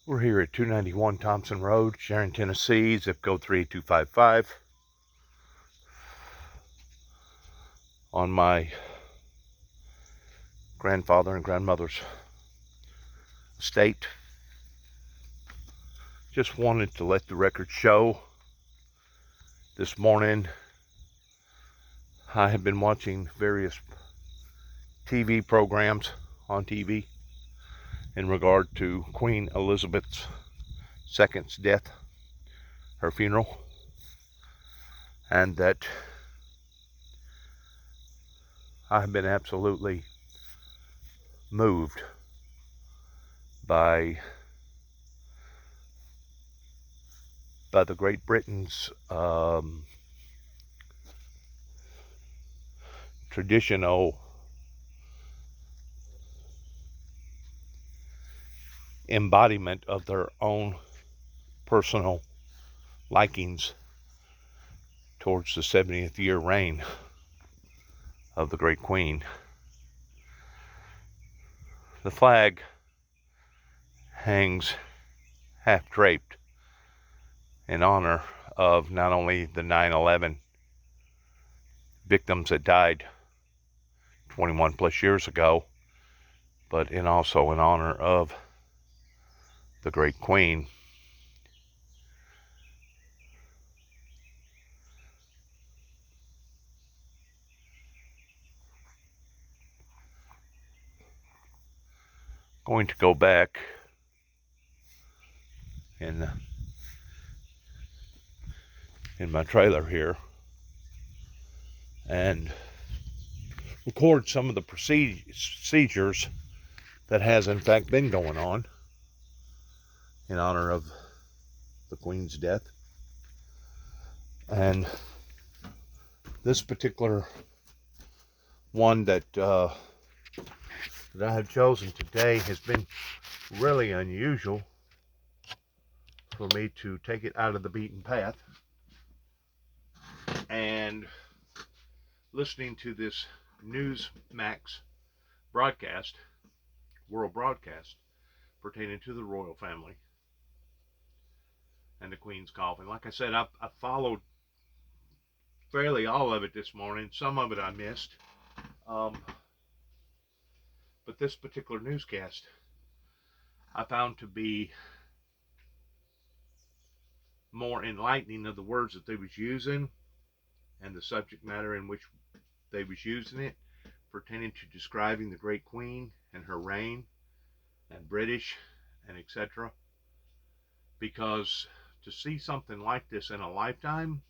We're here at 291 Thompson Road, Sharon, Tennessee, zip code 38255. On my grandfather and grandmother's estate. Just wanted to let the record show this morning I have been watching various TV programs on TV in regard to Queen Elizabeth II's death, her funeral, and that I have been absolutely moved by the Great Britain's traditional embodiment of their own personal likings towards the 70th year reign of the Great Queen. The flag hangs half draped in honor of not only the 9/11 victims that died 21 plus years ago, but also in honor of the Great Queen. Going to go back in my trailer here and record some of the procedures that has in fact been going on in honor of the Queen's death. And this particular one that I have chosen today has been really unusual for me to take it out of the beaten path. And listening to this Newsmax broadcast, world broadcast, pertaining to the royal family and the Queen's coffin. Like I said, I followed fairly all of it this morning. Some of it I missed. But this particular newscast I found to be more enlightening of the words that they was using and the subject matter in which they was using it, pertaining to describing the Great Queen and her reign and British and etc. Because to see something like this in a lifetime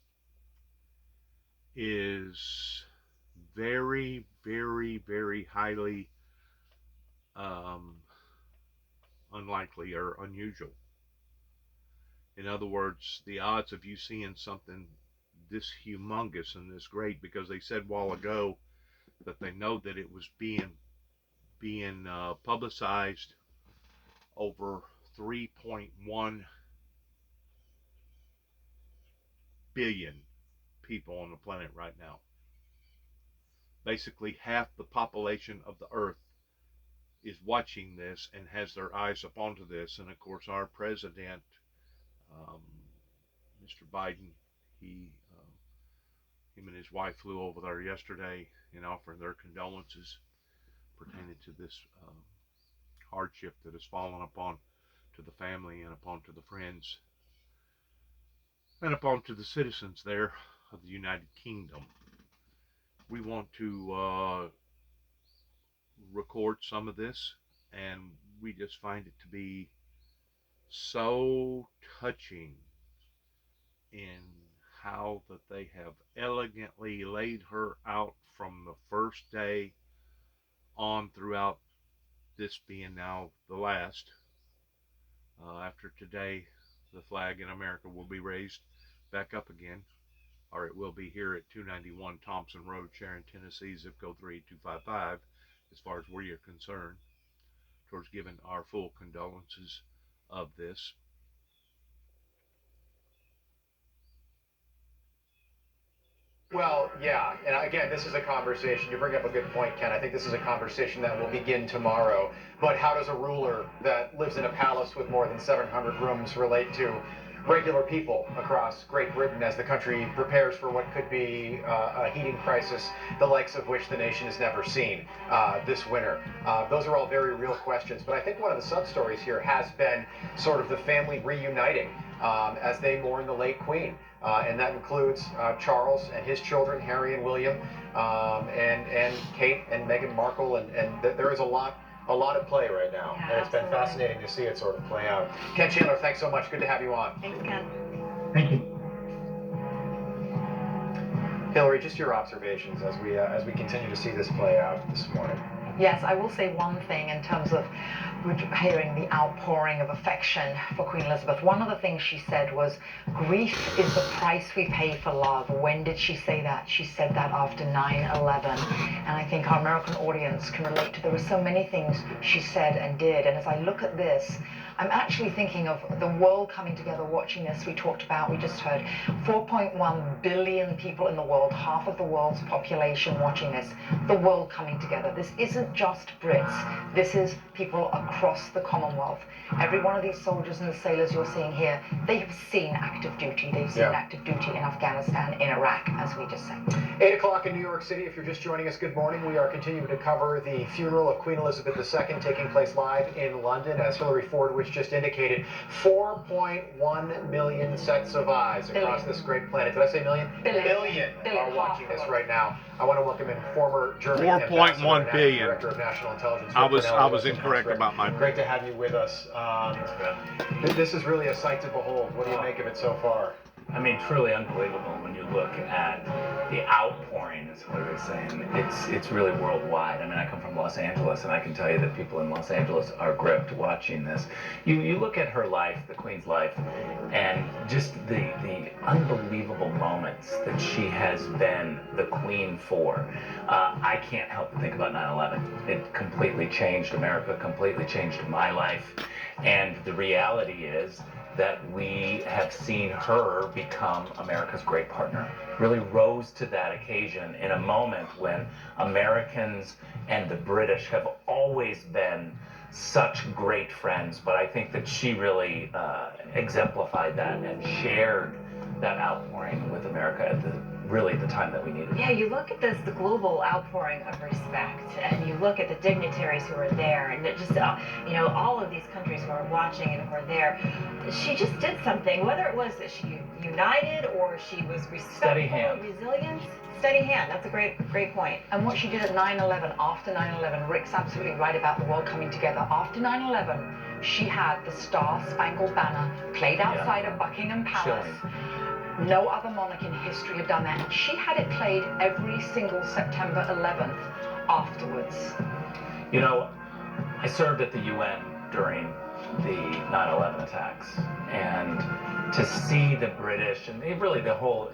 is very, very, very highly unlikely or unusual. In other words, the odds of you seeing something this humongous and this great, because they said a while ago that they know that it was being publicized over 3.1 billion people on the planet right now. Basically half the population of the earth is watching this and has their eyes up onto this. And of course our president, Mr. Biden, him and his wife flew over there yesterday and offering their condolences pertaining to this hardship that has fallen upon to the family and upon to the friends and upon to the citizens there of the United Kingdom. We want to record some of this, and we just find it to be so touching in how that they have elegantly laid her out from the first day on throughout this being now the last. After today, the flag in America will be raised back up again, or it will be here at 291 Thompson Road, Sharon, Tennessee, zip code 38255, as far as we are concerned, towards giving our full condolences of this. Well, yeah, and again, this is a conversation. You bring up a good point, Ken. I think this is a conversation that will begin tomorrow. But how does a ruler that lives in a palace with more than 700 rooms relate to regular people across Great Britain as the country prepares for what could be a heating crisis, the likes of which the nation has never seen this winter? Those are all very real questions. But I think one of the sub-stories here has been sort of the family reuniting as they mourn the late Queen. And that includes Charles and his children, Harry and William, and Kate and Meghan Markle, and there is a lot at play right now, Yeah, and it's been absolutely. fascinating to see it sort of play out. Ken Chandler, thanks so much. Good to have you on. Thanks, Ken. Thank you. Hillary, just your observations as we continue to see this play out this morning. Yes, I will say one thing in terms of hearing the outpouring of affection for Queen Elizabeth. One of the things she said was, grief is the price we pay for love. When did she say that? She said that after 9/11. And I think our American audience can relate to, there were so many things she said and did. And as I look at this, I'm actually thinking of the world coming together watching this. We just heard 4.1 billion people in the world, half of the world's population watching this, the world coming together. This isn't just Brits, this is people across the Commonwealth. Every one of these soldiers and the sailors you're seeing here, they have seen active duty. They've seen active duty in Afghanistan, in Iraq, as we just said. 8 o'clock in New York City. If you're just joining us, good morning. We are continuing to cover the funeral of Queen Elizabeth II taking place live in London. As Hillary Fordwich just indicated, 4.1 million sets of eyes across this great planet. Did I say million? Billion are watching this right now. I want to welcome in former German 4.1 billion. Director of National Intelligence. I was incorrect about my. Great to have you with us. This is really a sight to behold. What do you make of it so far? I mean, truly unbelievable when you look at the outpouring, is what they're saying. It's really worldwide. I mean, I come from Los Angeles, and I can tell you that people in Los Angeles are gripped watching this. You look at her life, the Queen's life, and just the unbelievable moments that she has been the Queen for. I can't help but think about 9/11. It completely changed America, completely changed my life, and the reality is that we have seen her become America's great partner. Really rose to that occasion in a moment when Americans and the British have always been such great friends, but I think that she really exemplified that and shared that outpouring with America at the time that we needed. Yeah, you look at this, the global outpouring of respect, and you look at the dignitaries who are there, and just, all of these countries who are watching and who are there. She just did something, whether it was that she united or she was respectful, resilient. Steady hand. That's a great point. And what she did at 9/11, after 9/11, Rick's absolutely right about the world coming together. After 9/11, she had the Star-Spangled Banner played outside of Buckingham Palace. Chilling. No other monarch in history had done that. And she had it played every single September 11th afterwards. You know, I served at the UN during the 9/11 attacks, and to see the British, and really the whole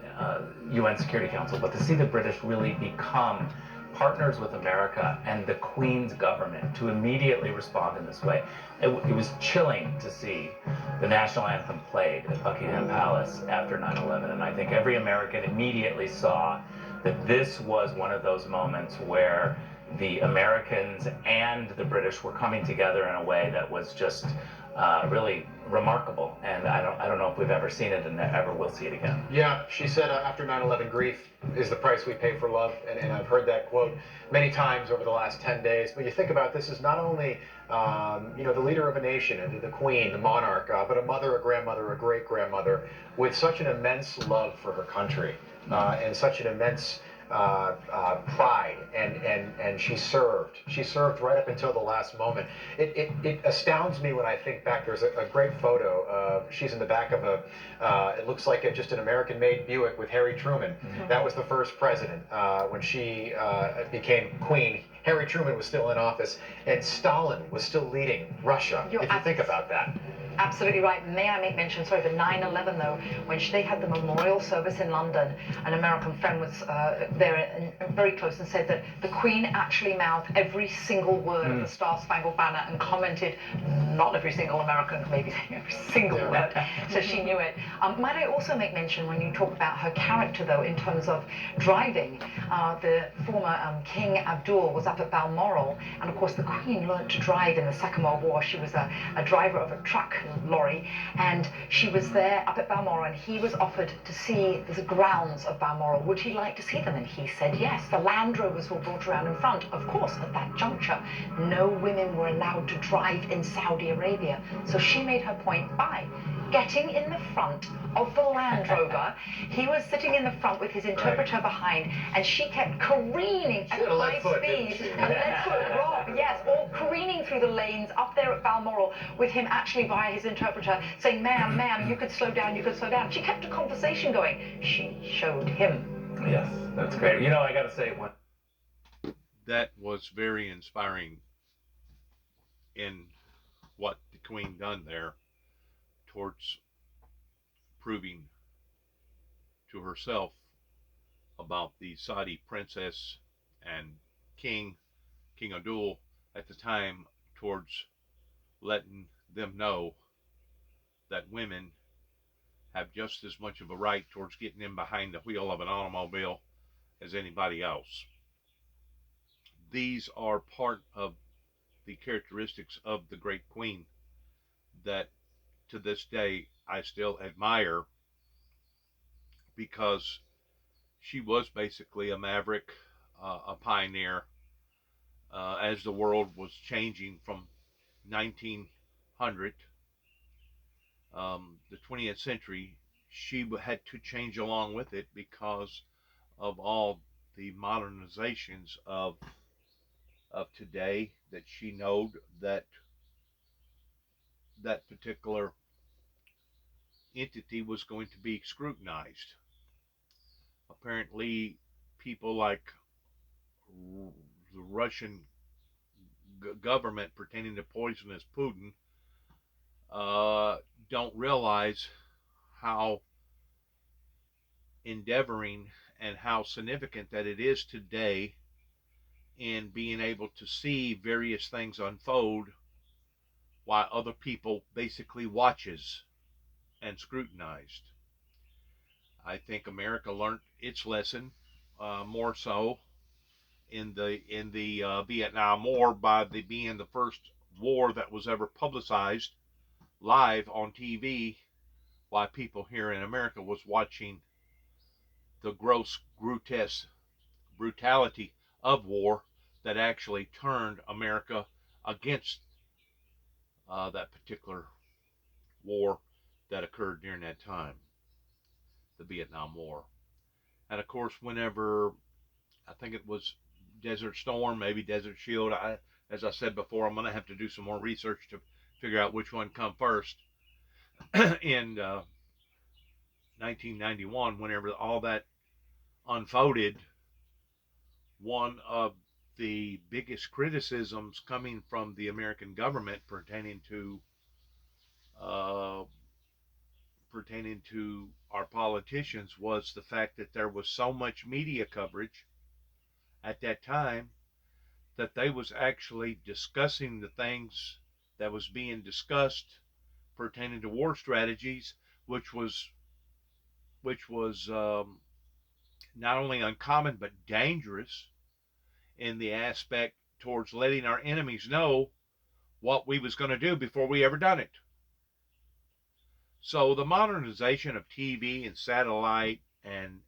UN Security Council, but to see the British really become partners with America and the Queen's government to immediately respond in this way. It was chilling to see the national anthem played at Buckingham Palace after 9/11, and I think every American immediately saw that this was one of those moments where the Americans and the British were coming together in a way that was just really remarkable, and I don't know if we've ever seen it and ever will see it again. Yeah, she said after 9/11, grief is the price we pay for love, and I've heard that quote many times over the last 10 days. But you think about this is not only the leader of a nation, and the Queen, the monarch, but a mother, a grandmother, a great-grandmother with such an immense love for her country and such an immense pride, and she served right up until the last moment. It astounds me when I think back. There's a great photo. She's in the back of it looks like just an American-made Buick with Harry Truman. Mm-hmm. That was the first president when she became queen. Harry Truman was still in office, and Stalin was still leading Russia. If you think about that. Absolutely right. May I make mention, sorry, for 9/11 though, when they had the memorial service in London, an American friend was there and very close and said that the Queen actually mouthed every single word of the Star Spangled Banner and commented, not every single American, maybe every single word, so she knew it. Might I also make mention when you talk about her character though, in terms of driving, the former King Abdul was up at Balmoral, and of course the Queen learned to drive in the Second World War. She was a driver of a truck lorry, and she was there up at Balmoral, and he was offered to see the grounds of Balmoral. Would he like to see them? And he said yes. The Land Rovers were brought around in front. Of course, at that juncture, no women were allowed to drive in Saudi Arabia. So she made her point by getting in the front of the Land Rover. He was sitting in the front with his interpreter behind, and she kept careening at high speed. A lead foot, Rob, yes, all careening through the lanes up there at Balmoral with him actually via his interpreter saying, ma'am, ma'am, you could slow down, you could slow down. She kept a conversation going. She showed him. Yes, that's great. You know, I gotta say, That was very inspiring in what the Queen done there towards proving to herself about the Saudi princess and King Abdul at the time, towards letting them know that women have just as much of a right towards getting in behind the wheel of an automobile as anybody else. These are part of the characteristics of the great Queen that to this day I still admire, because she was basically a maverick, a pioneer, as the world was changing from 1900, the 20th century. She had to change along with it because of all the modernizations of today, that she knowed that that particular entity was going to be scrutinized. Apparently, people like the Russian government pertaining to poisonous Putin don't realize how endeavoring and how significant that it is today in being able to see various things unfold while other people basically watches and scrutinized. I think America learned its lesson, more so in the Vietnam War, by being the first war that was ever publicized live on TV, while people here in America was watching the gross, grotesque brutality of war that actually turned America against that particular war that occurred during that time, the Vietnam War. And of course, whenever, I think it was Desert Storm, maybe Desert Shield, as I said before, I'm going to have to do some more research to figure out which one come first. In 1991, whenever all that unfolded, one of the biggest criticisms coming from the American government uh, pertaining to our politicians was the fact that there was so much media coverage at that time that they was actually discussing the things that was being discussed pertaining to war strategies, which was not only uncommon but dangerous in the aspect towards letting our enemies know what we was going to do before we ever done it. So the modernization of TV and satellite and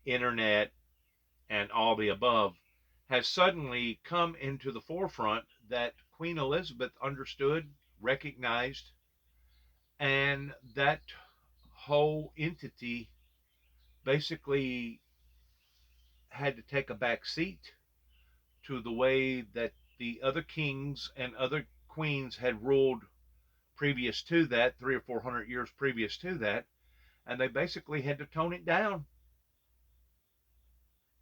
internet and all the above has suddenly come into the forefront that Queen Elizabeth understood, recognized, and that whole entity basically had to take a back seat to the way that the other kings and other queens had ruled previous to that, 300 or 400 years previous to that, and they basically had to tone it down.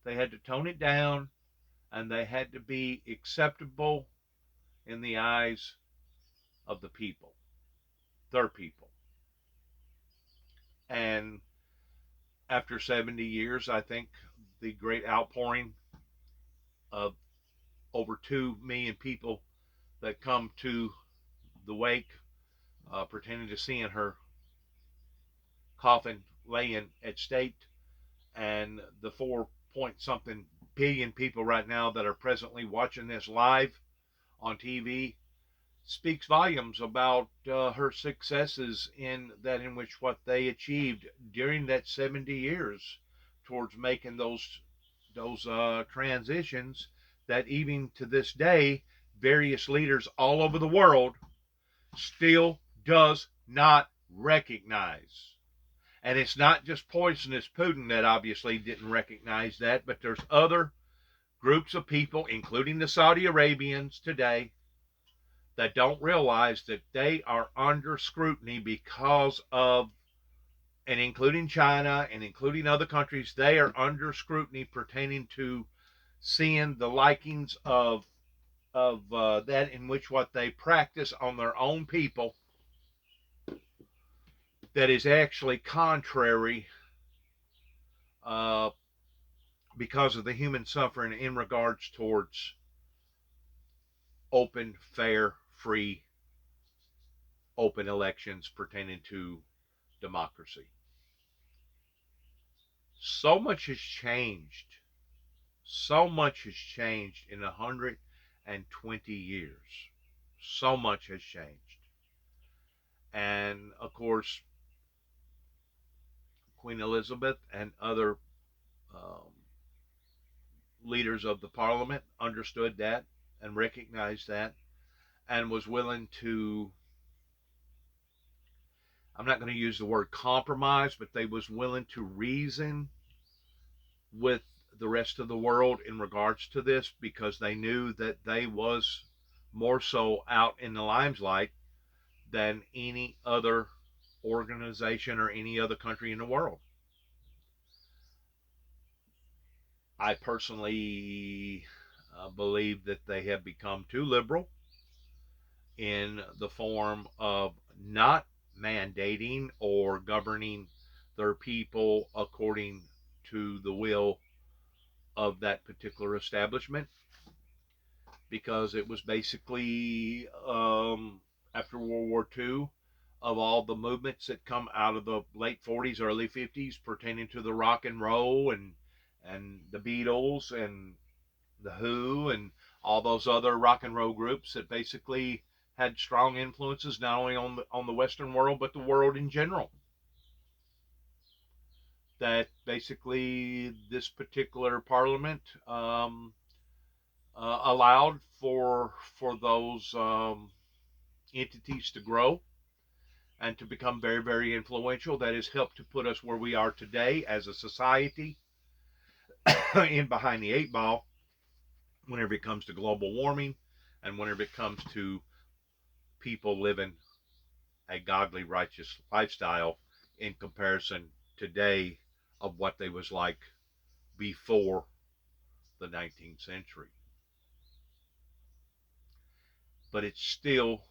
They had to tone it down, and they had to be acceptable in the eyes of the people, their people. And after 70 years, I think the great outpouring of over 2 million people that come to the wake pertaining to seeing her coffin laying at state, and the 4 point something billion people right now that are presently watching this live on TV speaks volumes about her successes in that in which what they achieved during that 70 years towards making those transitions that even to this day various leaders all over the world still does not recognize. And it's not just poisonous Putin that obviously didn't recognize that, but there's other groups of people, including the Saudi Arabians today, that don't realize that they are under scrutiny because of, and including China and including other countries, they are under scrutiny pertaining to seeing the likings of that in which what they practice on their own people that is actually contrary because of the human suffering in regards towards open, fair, free, open elections pertaining to democracy. So much has changed. So much has changed in 120 years. So much has changed. And of course, Queen Elizabeth and other leaders of the parliament understood that and recognized that and was willing to, I'm not going to use the word compromise, but they was willing to reason with the rest of the world in regards to this because they knew that they was more so out in the limelight than any other organization or any other country in the world. I personally believe that they have become too liberal in the form of not mandating or governing their people according to the will of that particular establishment, because it was basically after World War II, of all the movements that come out of the late 40s, early 50s pertaining to the rock and roll and the Beatles and the Who and all those other rock and roll groups that basically had strong influences not only on the Western world but the world in general. That basically this particular parliament allowed for those entities to grow and to become very, very influential. That has helped to put us where we are today as a society in behind the 8 ball whenever it comes to global warming and whenever it comes to people living a godly, righteous lifestyle in comparison today of what they was like before the 19th century. But it's still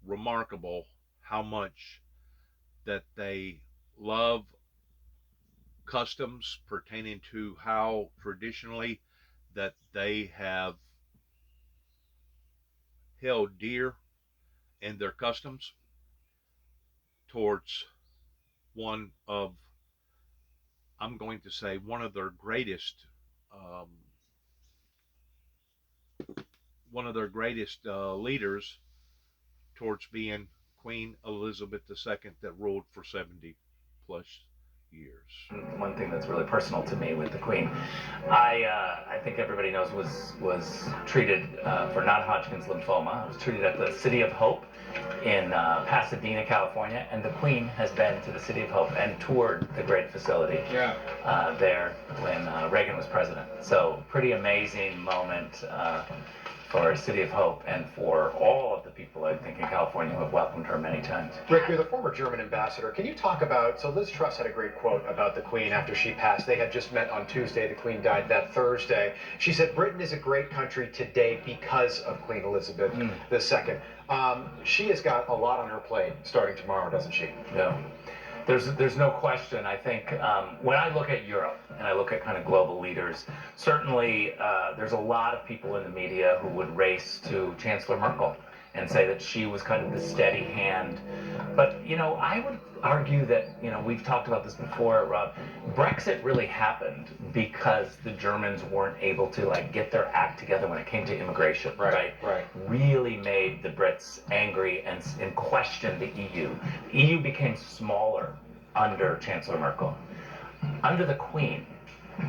remarkable how much that they love customs pertaining to how traditionally that they have held dear in their customs towards one of, I'm going to say, one of their greatest leaders towards being Queen Elizabeth II that ruled for 70 plus years. One thing that's really personal to me with the Queen, I think everybody knows was treated for non-Hodgkin's lymphoma. I was treated at the City of Hope in Pasadena, California, and the Queen has been to the City of Hope and toured the great facility there when Reagan was president. So pretty amazing moment for City of Hope and for all of the people, I think, in California who have welcomed her many times. Rick, you're the former German ambassador. Can you talk about, so Liz Truss had a great quote about the Queen after she passed. They had just met on Tuesday. The Queen died that Thursday. She said, Britain is a great country today because of Queen Elizabeth II. She has got a lot on her plate starting tomorrow, doesn't she? Yeah. There's no question. I think when I look at Europe and I look at kind of global leaders, certainly there's a lot of people in the media who would race to Chancellor Merkel and say that she was kind of the steady hand. But, I would argue that, we've talked about this before, Rob, Brexit really happened because the Germans weren't able to get their act together when it came to immigration, right? Really made the Brits angry and questioned the EU. The EU became smaller under Chancellor Merkel. Under the Queen,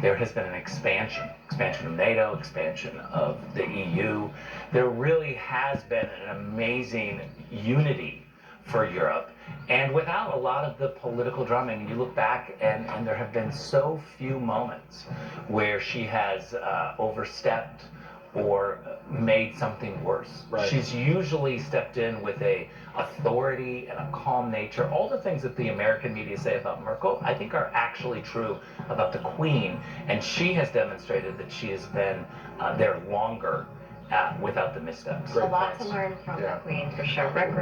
there has been an expansion of NATO, expansion of the EU. There really has been an amazing unity for Europe, and without a lot of the political drama. I mean, you look back and there have been so few moments where she has overstepped or made something worse. She's usually stepped in with a authority and a calm nature. All the things that the American media say about Merkel, I think are actually true about the Queen, and she has demonstrated that she has been there longer without the missteps. A lot to learn from the Queen, for sure. Rick,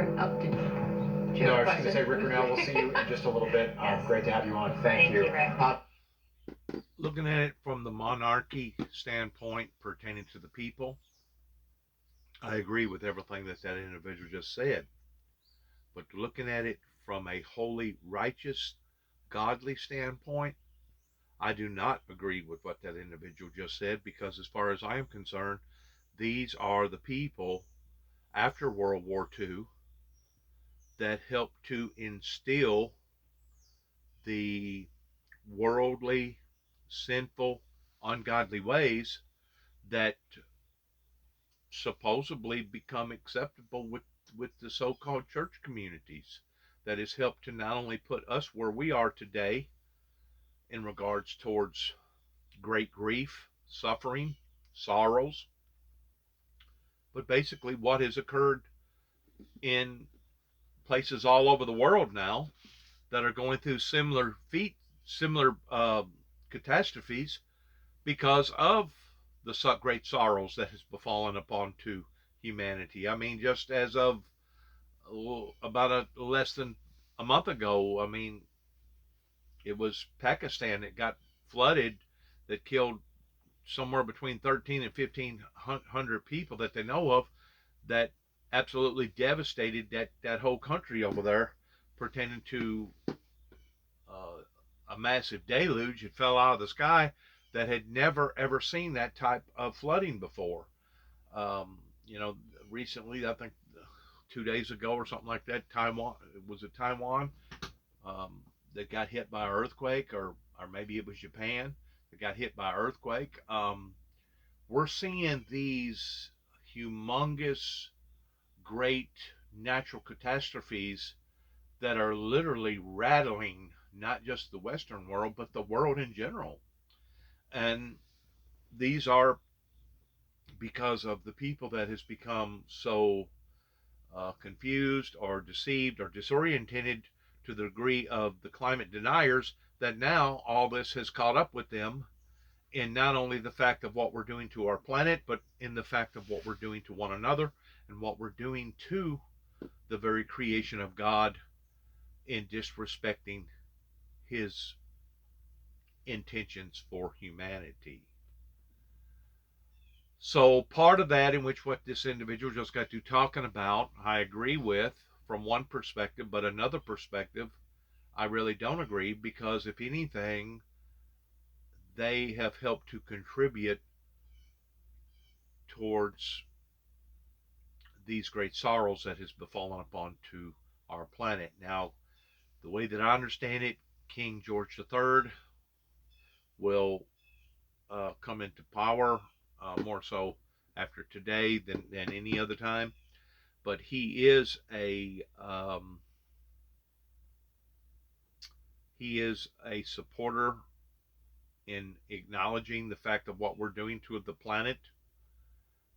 do you No, I have a was just going to say, question? Rick Grinnell, we'll see you in just a little bit. Yes. Great to have you on. Thank Thank you, Rick. Looking at it from the monarchy standpoint pertaining to the people, I agree with everything that individual just said. But looking at it from a holy, righteous, godly standpoint, I do not agree with what that individual just said, because as far as I am concerned, these are the people after World War II that helped to instill the worldly, sinful, ungodly ways that supposedly become acceptable with the so-called church communities, that has helped to not only put us where we are today in regards towards great grief, suffering, sorrows, but basically what has occurred in places all over the world now that are going through similar catastrophes because of the great sorrows that has befallen upon to humanity. I mean, just as of about less than a month ago, I mean, it was Pakistan that got flooded, that killed somewhere between 13 and 1500 people that they know of, that absolutely devastated that whole country over there, pertaining to a massive deluge that fell out of the sky that had never ever seen that type of flooding before. Recently, I think 2 days ago or something like that, Taiwan that got hit by an earthquake, or maybe it was Japan that got hit by an earthquake. We're seeing these humongous, great natural catastrophes that are literally rattling not just the Western world, but the world in general. And these are because of the people that has become so confused or deceived or disoriented to the degree of the climate deniers, that now all this has caught up with them in not only the fact of what we're doing to our planet, but in the fact of what we're doing to one another and what we're doing to the very creation of God, in disrespecting his intentions for humanity. So part of that, in which what this individual just got to talking about, I agree with from one perspective, but another perspective, I really don't agree, because if anything, they have helped to contribute towards these great sorrows that has befallen upon to our planet. Now, the way that I understand it, King George III will come into power more so after today than any other time. But he is a supporter in acknowledging the fact of what we're doing to the planet,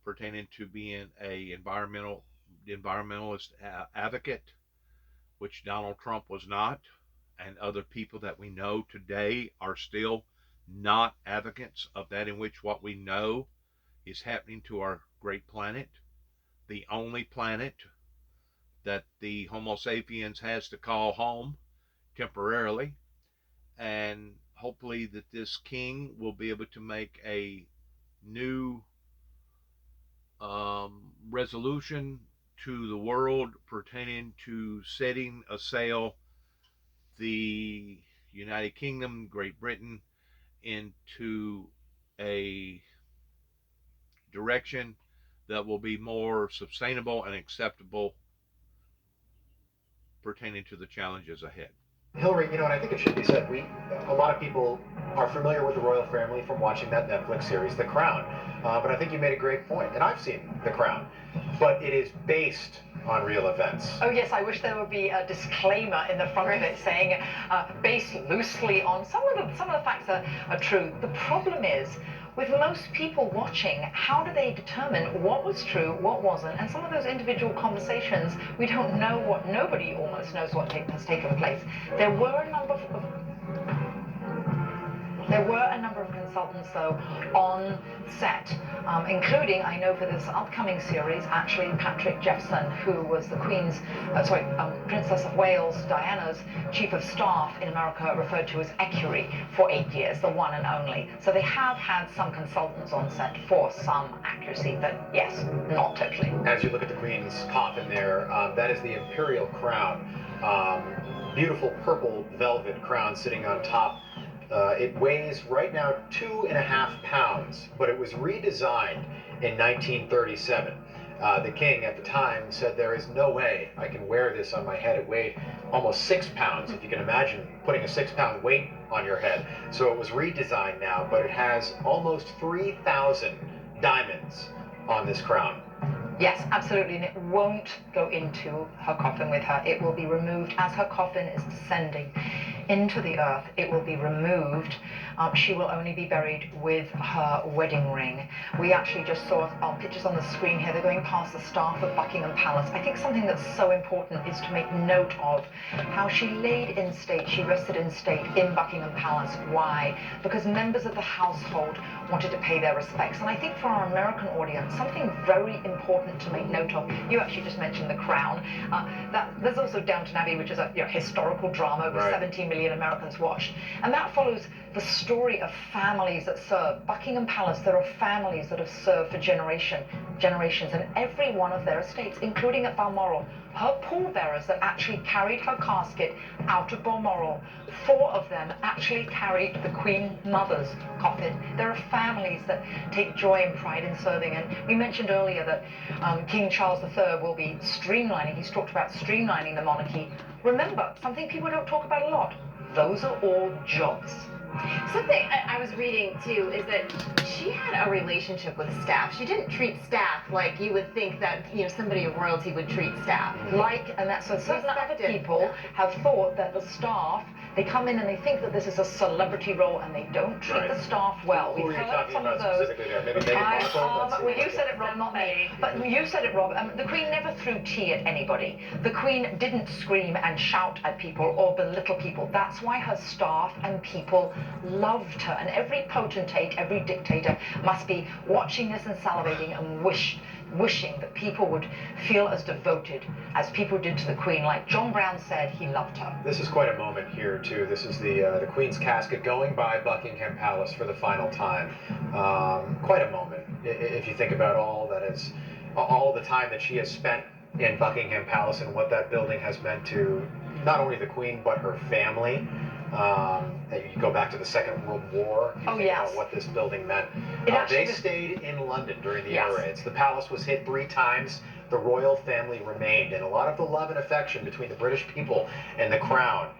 pertaining to being a environmentalist advocate, which Donald Trump was not, and other people that we know today are still not advocates of that, in which what we know is happening to our great planet, the only planet that the Homo sapiens has to call home temporarily. And hopefully that this king will be able to make a new resolution to the world pertaining to setting sail the United Kingdom, Great Britain, into a direction that will be more sustainable and acceptable pertaining to the challenges ahead. Hillary, and I think it should be said, a lot of people are familiar with the royal family from watching that Netflix series, The Crown. But I think you made a great point, and I've seen The Crown, but it is based on real events. Oh yes, I wish there would be a disclaimer in the front of it saying based loosely on some of the facts are true. The problem is, with most people watching, how do they determine what was true, what wasn't? And some of those individual conversations, we don't know what, nobody almost knows what has taken place. There were a number of consultants, though, on set, including, I know for this upcoming series, actually Patrick Jeffson, who was the Princess of Wales, Diana's chief of staff in America, referred to as Ecurie for 8 years, the one and only. So they have had some consultants on set for some accuracy, but yes, not totally. As you look at the Queen's coffin there, that is the imperial crown. Beautiful purple velvet crown sitting on top. It weighs right now 2.5 pounds, but it was redesigned in 1937. The king at the time said, there is no way I can wear this on my head. It weighed almost 6 pounds, if you can imagine putting a 6-pound weight on your head. So it was redesigned now, but it has almost 3,000 diamonds on this crown. Yes, absolutely, and it won't go into her coffin with her. It will be removed as her coffin is descending into the earth. It will be removed. She will only be buried with her wedding ring. We actually just saw pictures on the screen here. They're going past the staff of Buckingham Palace. I think something that's so important is to make note of how she laid in state, she rested in state in Buckingham Palace. Why? Because members of the household wanted to pay their respects. And I think for our American audience, something very important to make note of. You actually just mentioned The Crown. There's also Downton Abbey, which is a historical drama over 17 million Americans watched. And that follows the story of families that serve. Buckingham Palace, there are families that have served for generations, and every one of their estates, including at Balmoral, her pallbearers that actually carried her casket out of Balmoral, 4 of them actually carried the Queen Mother's coffin. There are families that take joy and pride in serving, and we mentioned earlier that King Charles III will be streamlining. He's talked about streamlining the monarchy. Remember, something people don't talk about a lot, those are all jobs. Something I was reading too is that she had a relationship with staff. She didn't treat staff like you would think that somebody of royalty would treat staff. And that's so certain other people have thought that the staff, they come in and they think that this is a celebrity role and they don't treat the staff well. Who are you talking about specifically there? Maybe Meghan Markle? Well, you said it, Rob, not me. But you said it, Rob. The Queen never threw tea at anybody. The Queen didn't scream and shout at people or belittle people. That's why her staff and people loved her. And every potentate, every dictator must be watching this and salivating and wishing that people would feel as devoted as people did to the Queen. Like John Brown said, he loved her. This is quite a moment here, too. This is the Queen's casket going by Buckingham Palace for the final time. Quite a moment, if you think about all the time that she has spent in Buckingham Palace and what that building has meant to not only the Queen, but her family. You go back to the Second World War, you think about what this building meant. They stayed in London during the air raids. The palace was hit 3 times. The royal family remained, and a lot of the love and affection between the British people and the Crown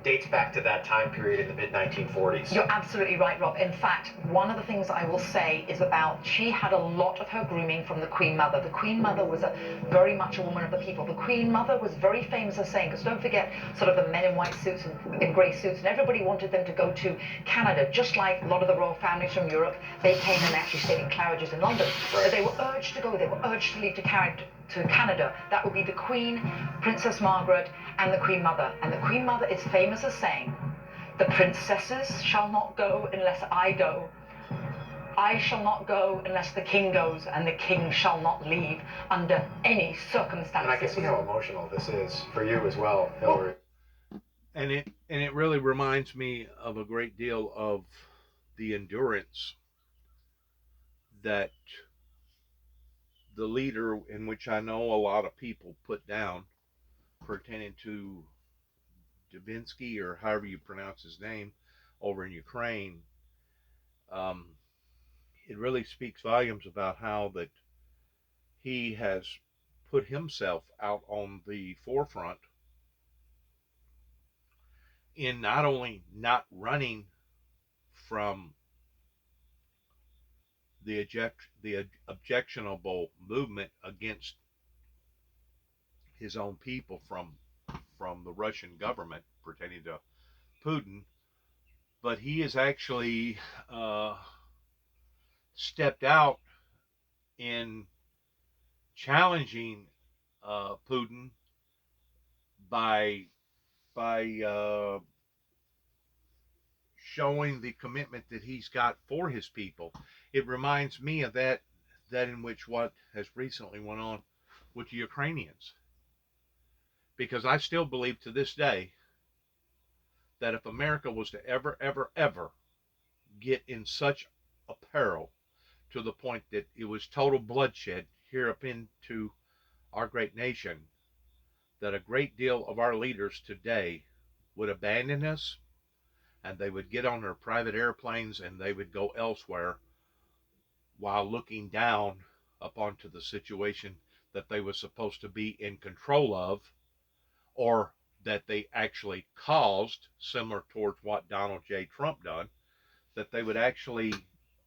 dates back to that time period in the mid-1940s. You're absolutely right, Rob. In fact, one of the things I will say is about she had a lot of her grooming from the Queen Mother. The Queen Mother was very much a woman of the people. The Queen Mother was very famous as saying, because don't forget sort of the men in white suits and in grey suits, and everybody wanted them to go to Canada, just like a lot of the royal families from Europe. They came and actually stayed in Claridge's in London. But they were urged to go, they were urged to leave to to Canada. That would be the Queen, Princess Margaret, and the Queen Mother. And the Queen Mother is famous as saying, "The princesses shall not go unless I go. I shall not go unless the king goes, and the king shall not leave under any circumstances." And I can see how emotional this is for you as well, Hillary. And it really reminds me of a great deal of the endurance that the leader, in which I know a lot of people put down, pertaining to Davinsky, or however you pronounce his name, over in Ukraine. Um, it really speaks volumes about how that he has put himself out on the forefront in not only not running from the objectionable movement against his own people from the Russian government pertaining to Putin, but he has actually stepped out in challenging Putin by showing the commitment that he's got for his people. It reminds me of that in which what has recently went on with the Ukrainians, because I still believe to this day that if America was to ever get in such a peril to the point that it was total bloodshed here up into our great nation, that a great deal of our leaders today would abandon us, and they would get on their private airplanes and they would go elsewhere, while looking down upon to the situation that they were supposed to be in control of, or that they actually caused, similar towards what Donald J. Trump done, that they would actually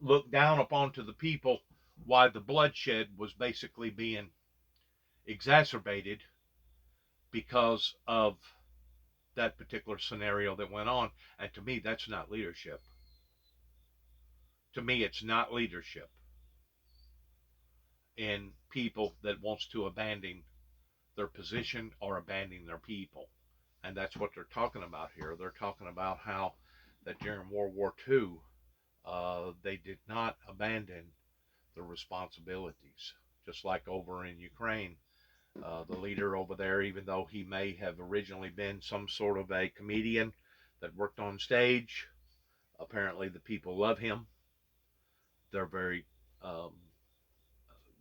look down upon to the people while the bloodshed was basically being exacerbated because of that particular scenario that went on. And to me, that's not leadership. To me, it's not leadership in people that wants to abandon their position or abandon their people. And that's what they're talking about here. They're talking about how that during World War II, they did not abandon their responsibilities. Just like over in Ukraine, the leader over there, even though he may have originally been some sort of a comedian that worked on stage, apparently the people love him. They're very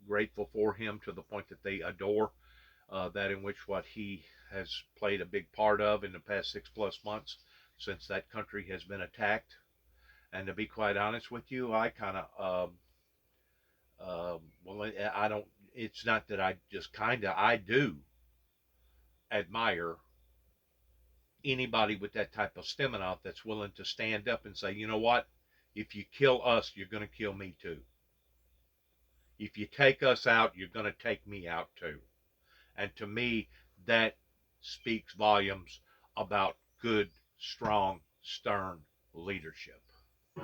grateful for him, to the point that they adore that in which what he has played a big part of in the past 6+ months since that country has been attacked. And to be quite honest with you, I kind of, well, I don't, it's not that I just kind of, I do admire anybody with that type of stamina that's willing to stand up and say, you know what, if you kill us, you're going to kill me too. If you take us out, you're going to take me out too. And to me, that speaks volumes about good, strong, stern leadership.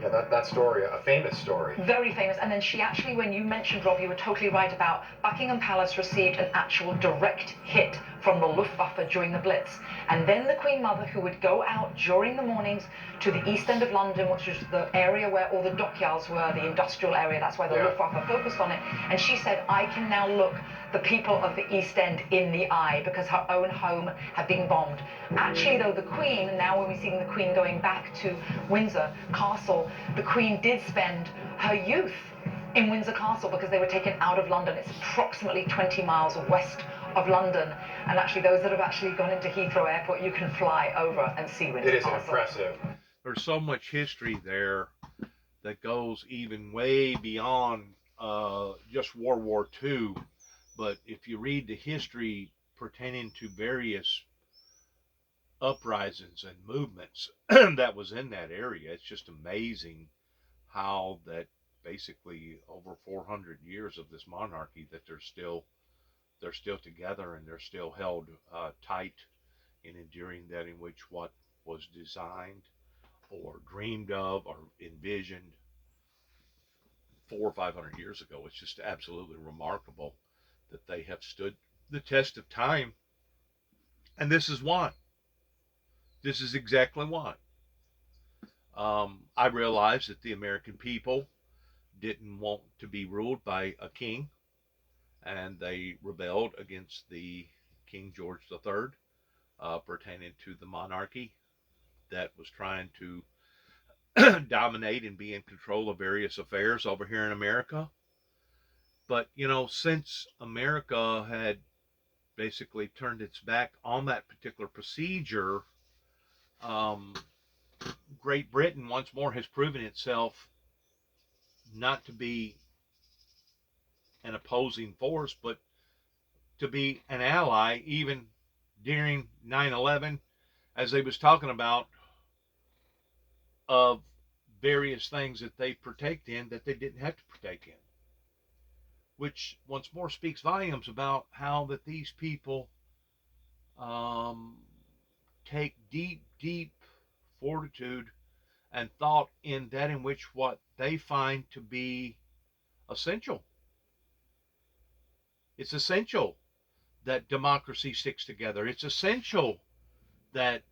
Yeah, that story, a famous story. Very famous. And then she actually, when you mentioned, Rob, you were totally right about Buckingham Palace received an actual direct hit from the Luftwaffe during the Blitz. And then the Queen Mother, who would go out during the mornings to the East End of London, which was the area where all the dockyards were, the industrial area, that's why the Luftwaffe focused on it. And she said, I can now look the people of the East End in the eye, because her own home had been bombed. Actually, though, the Queen, now when we're seeing the Queen going back to Windsor Castle, the Queen did spend her youth in Windsor Castle, because they were taken out of London. It's approximately 20 miles west of London. And actually, those that have actually gone into Heathrow Airport, you can fly over and see Windsor Castle. It is impressive. There's so much history there that goes even way beyond just World War II. But if you read the history pertaining to various uprisings and movements that was in that area, it's just amazing how that basically over 400 years of this monarchy, that they're still together, and they're still held tight in enduring that in which what was designed or dreamed of or envisioned 400 or 500 years ago. It's just absolutely remarkable that they have stood the test of time. And this is why. This is exactly why. I realize that the American people didn't want to be ruled by a king, and they rebelled against the King George III, pertaining to the monarchy that was trying to dominate and be in control of various affairs over here in America. But, since America had basically turned its back on that particular procedure, Great Britain once more has proven itself not to be an opposing force, but to be an ally, even during 9/11, as they was talking about, of various things that they partake in that they didn't have to partake in, which once more speaks volumes about how that these people take deep fortitude and thought in that in which what they find to be essential. It's essential that democracy sticks together. It's essential that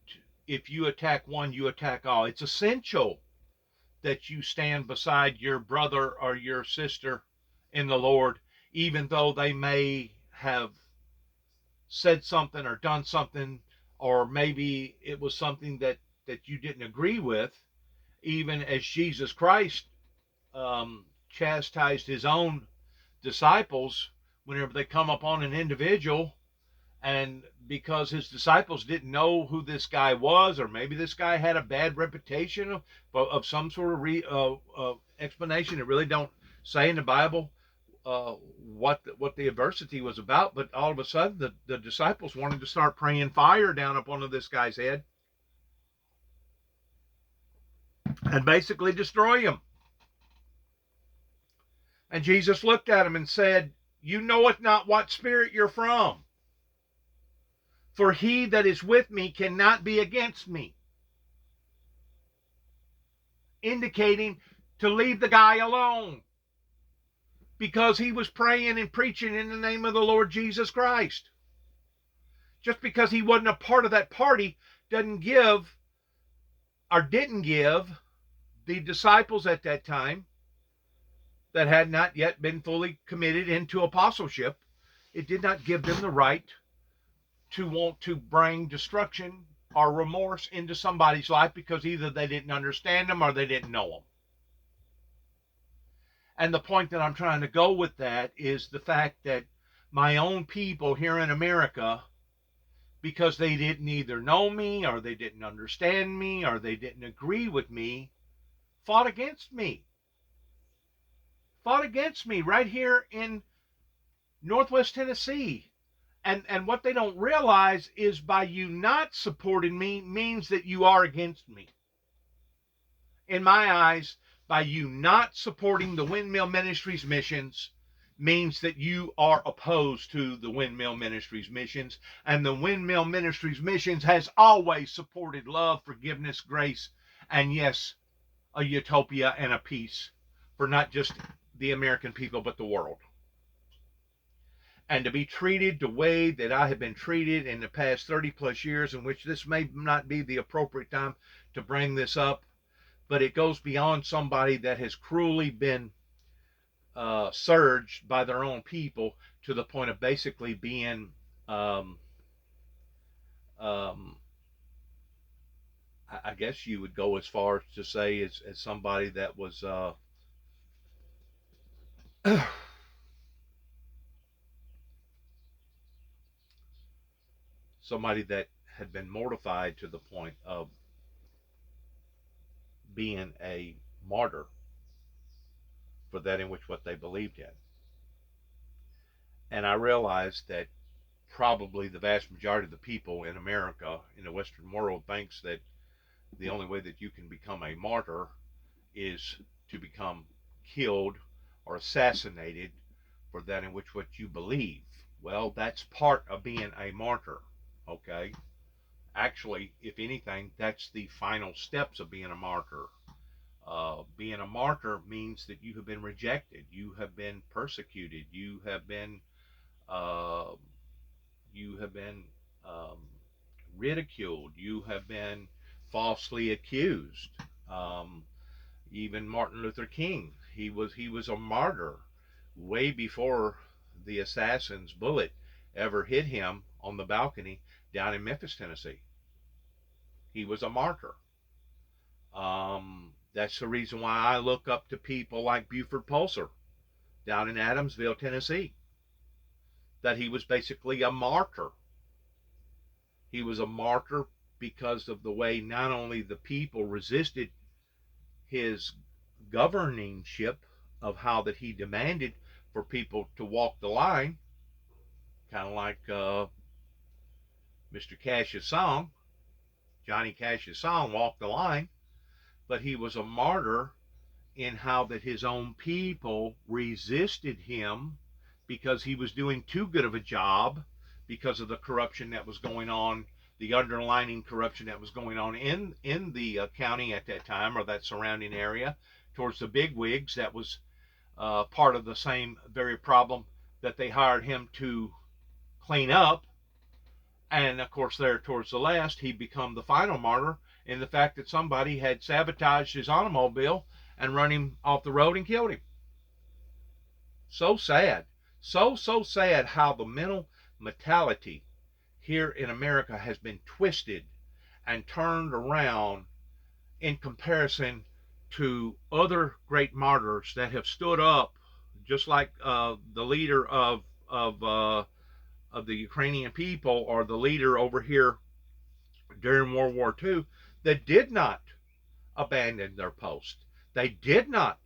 if you attack one, you attack all. It's essential that you stand beside your brother or your sister in the Lord, even though they may have said something or done something, or maybe it was something that you didn't agree with, even as Jesus Christ chastised his own disciples whenever they come upon an individual, and because his disciples didn't know who this guy was, or maybe this guy had a bad reputation of some sort of explanation. It really don't say in the Bible what the adversity was about, but all of a sudden the disciples wanted to start praying fire down upon this guy's head and basically destroy him. And Jesus looked at him and said, "You knoweth not what spirit you're from. For he that is with me cannot be against me." Indicating to leave the guy alone, because he was praying and preaching in the name of the Lord Jesus Christ. Just because he wasn't a part of that party didn't give the disciples at that time that had not yet been fully committed into apostleship, it did not give them the right to want to bring destruction or remorse into somebody's life because either they didn't understand them or they didn't know them. And the point that I'm trying to go with that is the fact that my own people here in America, because they didn't either know me or they didn't understand me or they didn't agree with me, fought against me. Fought against me right here in Northwest Tennessee. And what they don't realize is by you not supporting me means that you are against me. In my eyes, by you not supporting the Windmill Ministries missions means that you are opposed to the Windmill Ministries missions. And the Windmill Ministries missions has always supported love, forgiveness, grace, and yes, a utopia and a peace for not just the American people, but the world. And to be treated the way that I have been treated in the past 30 plus years, in which this may not be the appropriate time to bring this up, but it goes beyond somebody that has cruelly been surged by their own people to the point of basically being I guess you would go as far as to say as somebody that was somebody that had been mortified to the point of being a martyr for that in which what they believed in. And I realized that probably the vast majority of the people in America, in the Western world, thinks that the only way that you can become a martyr is to become killed or assassinated for that in which what you believe. Well, that's part of being a martyr, okay? Actually, if anything, that's the final steps of being a martyr. Being a martyr means that you have been rejected, you have been persecuted, you have been Uh, you have been ridiculed. You have been falsely accused. Um, Even Martin Luther King, he was a martyr way before the assassin's bullet ever hit him on the balcony down in Memphis, Tennessee. He was a martyr. That's the reason why I look up to people like Buford Pulser down in Adamsville, Tennessee. That he was basically a martyr. He was a martyr because of the way not only the people resisted his governingship of how that he demanded for people to walk the line, kind of like Mr. Cash's song, Johnny Cash's song, Walk the Line, but he was a martyr in how that his own people resisted him because he was doing too good of a job because of the corruption that was going on, the underlining corruption that was going on in the county at that time, or that surrounding area, towards the big wigs. That was part of the same very problem that they hired him to clean up. And of course, there towards the last, he become the final martyr in the fact that somebody had sabotaged his automobile and run him off the road and killed him. So sad. So sad how the mental mentality here in America has been twisted and turned around in comparison to other great martyrs that have stood up, just like the leader of the Ukrainian people, or the leader over here during World War II, that did not abandon their post. They did not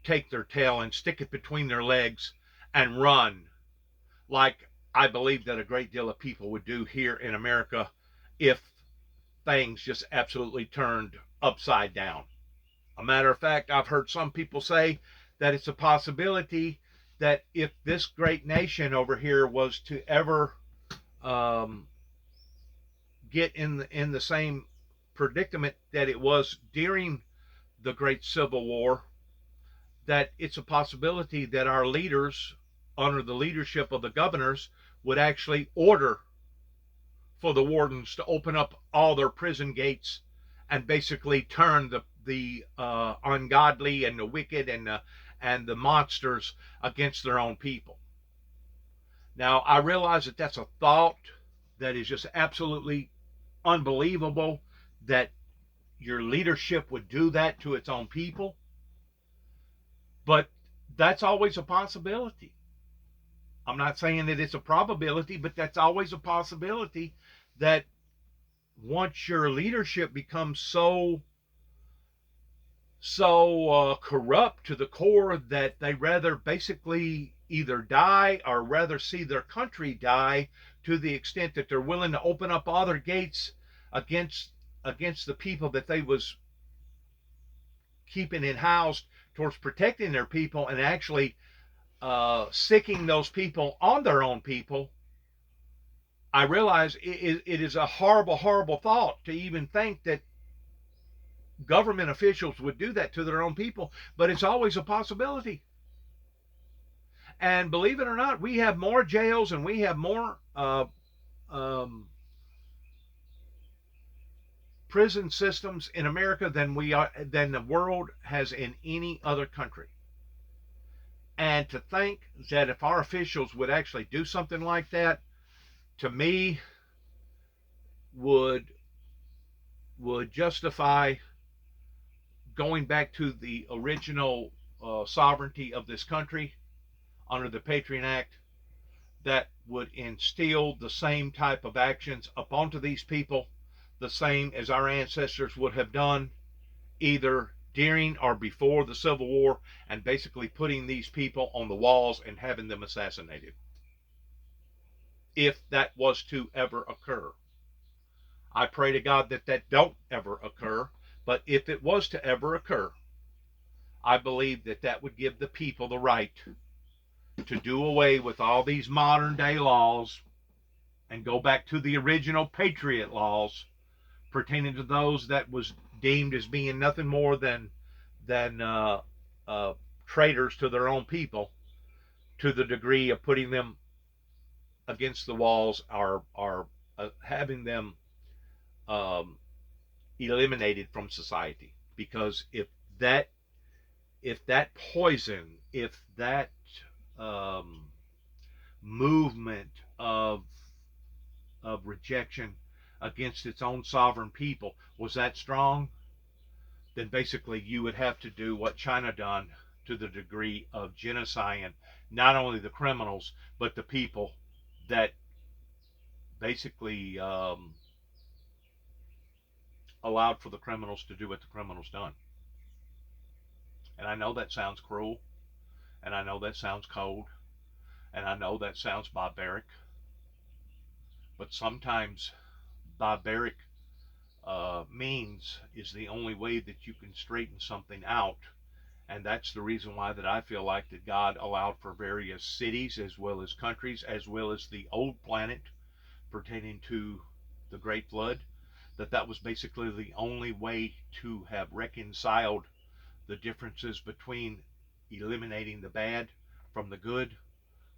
take their tail and stick it between their legs and run, like I believe that a great deal of people would do here in America if things just absolutely turned upside down. A matter of fact, I've heard some people say that it's a possibility that if this great nation over here was to ever get in the same predicament that it was during the Great Civil War, that it's a possibility that our leaders, under the leadership of the governors, would actually order for the wardens to open up all their prison gates and basically turn the ungodly and the wicked and the monsters against their own people. Now, I realize that that's a thought that is just absolutely unbelievable, that your leadership would do that to its own people, but that's always a possibility. I'm not saying that it's a probability, but that's always a possibility, that once your leadership becomes so corrupt to the core that they rather basically either die or rather see their country die, to the extent that they're willing to open up all their gates against the people that they was keeping in house towards protecting their people, and actually sicking those people on their own people. I realize it is a horrible, horrible thought to even think that government officials would do that to their own people, but it's always a possibility. And believe it or not, we have more jails and we have more prison systems in America than the world has in any other country. And to think that if our officials would actually do something like that, to me, would justify going back to the original sovereignty of this country under the Patriot Act, that would instill the same type of actions upon these people, the same as our ancestors would have done either during or before the Civil War, and basically putting these people on the walls and having them assassinated, if that was to ever occur. I pray to God that that don't ever occur, but if it was to ever occur, I believe that that would give the people the right to do away with all these modern day laws and go back to the original Patriot laws pertaining to those that was deemed as being nothing more than traitors to their own people, to the degree of putting them against the walls, or having them eliminated from society. Because that poison, if that movement of rejection against its own sovereign people was that strong, then basically you would have to do what China done, to the degree of genociding not only the criminals but the people that basically allowed for the criminals to do what the criminals done. And I know that sounds cruel, and I know that sounds cold, and I know that sounds barbaric, but sometimes barbaric means is the only way that you can straighten something out. And that's the reason why that I feel like that God allowed for various cities, as well as countries, as well as the old planet pertaining to the Great Flood, that was basically the only way to have reconciled the differences between eliminating the bad from the good,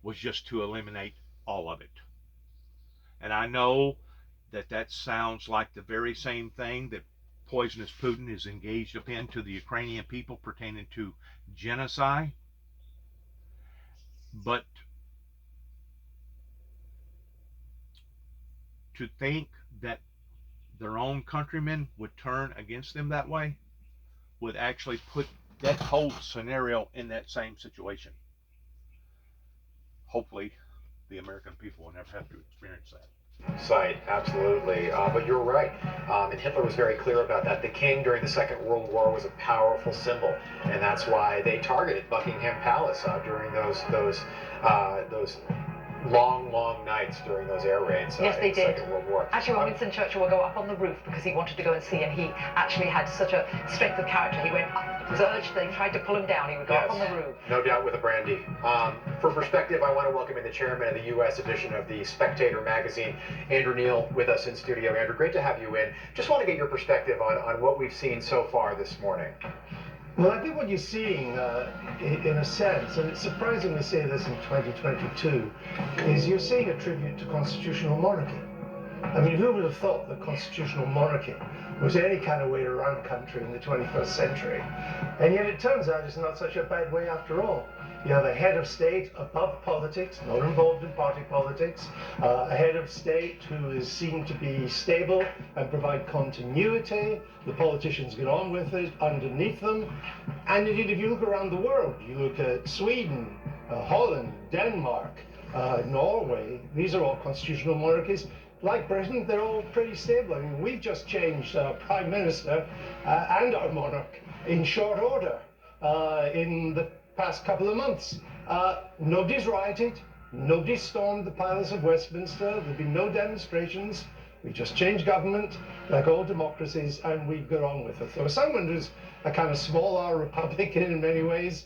was just to eliminate all of it. And I know that sounds like the very same thing that poisonous Putin is engaged in to the Ukrainian people pertaining to genocide. But to think that their own countrymen would turn against them that way would actually put that whole scenario in that same situation. Hopefully, the American people will never have to experience that. Sight, absolutely. But you're right. And Hitler was very clear about that. The king during the Second World War was a powerful symbol, and that's why they targeted Buckingham Palace during those long nights during those air raids. Yes, they in the did. Second World War. Actually, Winston Churchill would go up on the roof because he wanted to go and see, and he actually had such a strength of character. He went up, was urged, they tried to pull him down, he would go up on the roof. No doubt, with a brandy. For perspective, I want to welcome in the chairman of the U.S. edition of the Spectator magazine, Andrew Neil, with us in studio. Andrew, great to have you in. Just want to get your perspective on what we've seen so far this morning. Well, I think what you're seeing, in a sense, and it's surprising to say this in 2022, is you're seeing a tribute to constitutional monarchy. I mean, who would have thought that constitutional monarchy was any kind of way to run a country in the 21st century? And yet it turns out it's not such a bad way after all. You have a head of state above politics, not involved in party politics, a head of state who is seen to be stable and provide continuity. The politicians get on with it underneath them. And indeed, if you look around the world, you look at Sweden, Holland, Denmark, Norway, these are all constitutional monarchies. Like Britain, they're all pretty stable. I mean, we've just changed our Prime Minister and our monarch in short order in the past couple of months. Nobody's rioted, nobody stormed the Palace of Westminster, there've been no demonstrations. We just changed government like all democracies, and we've got on with it. So someone who's a kind of small R Republican in many ways,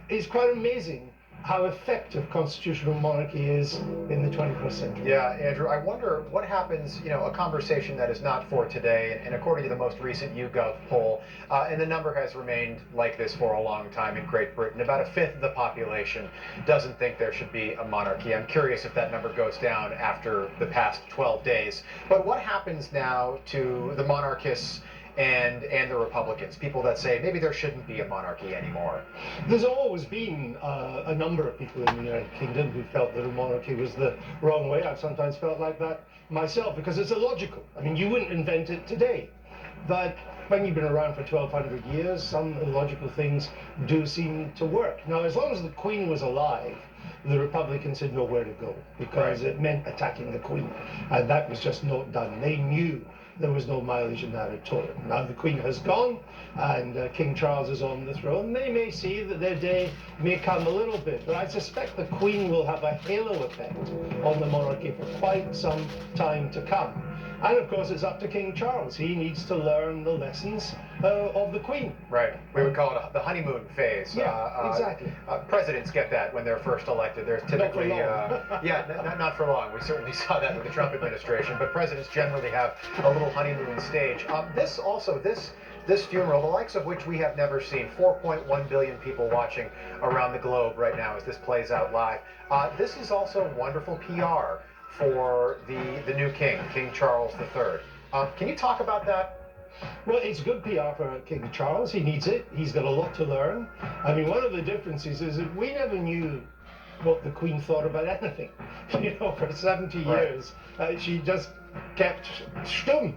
it's quite amazing how effective constitutional monarchy is in the 21st century. Yeah, Andrew, I wonder what happens, a conversation that is not for today, and according to the most recent YouGov poll, and the number has remained like this for a long time in Great Britain, about a fifth of the population doesn't think there should be a monarchy. I'm curious if that number goes down after the past 12 days. But what happens now to the monarchists and the Republicans, people that say maybe there shouldn't be a monarchy anymore? There's always been a number of people in the United Kingdom who felt that a monarchy was the wrong way. I've sometimes felt like that myself, because it's illogical. I mean, you wouldn't invent it today. But when you've been around for 1,200 years, some illogical things do seem to work. Now, as long as the Queen was alive, the Republicans had nowhere to go, because it meant attacking the Queen. And that was just not done. They knew there was no mileage in that at all. Now the Queen has gone, and King Charles is on the throne. They may see that their day may come a little bit, but I suspect the Queen will have a halo effect on the monarchy for quite some time to come. And of course, it's up to King Charles. He needs to learn the lessons of the Queen. Right. We would call it the honeymoon phase. Yeah, exactly. Presidents get that when they're first elected. There's typically, not for long. We certainly saw that with the Trump administration. But presidents generally have a little honeymoon stage. This this funeral, the likes of which we have never seen. 4.1 billion people watching around the globe right now as this plays out live. This is also wonderful PR for the new king, King Charles III. Can you talk about that? Well, it's good PR for King Charles. He needs it. He's got a lot to learn. I mean, one of the differences is that we never knew what the Queen thought about anything. You know, for 70 years, she just kept stum.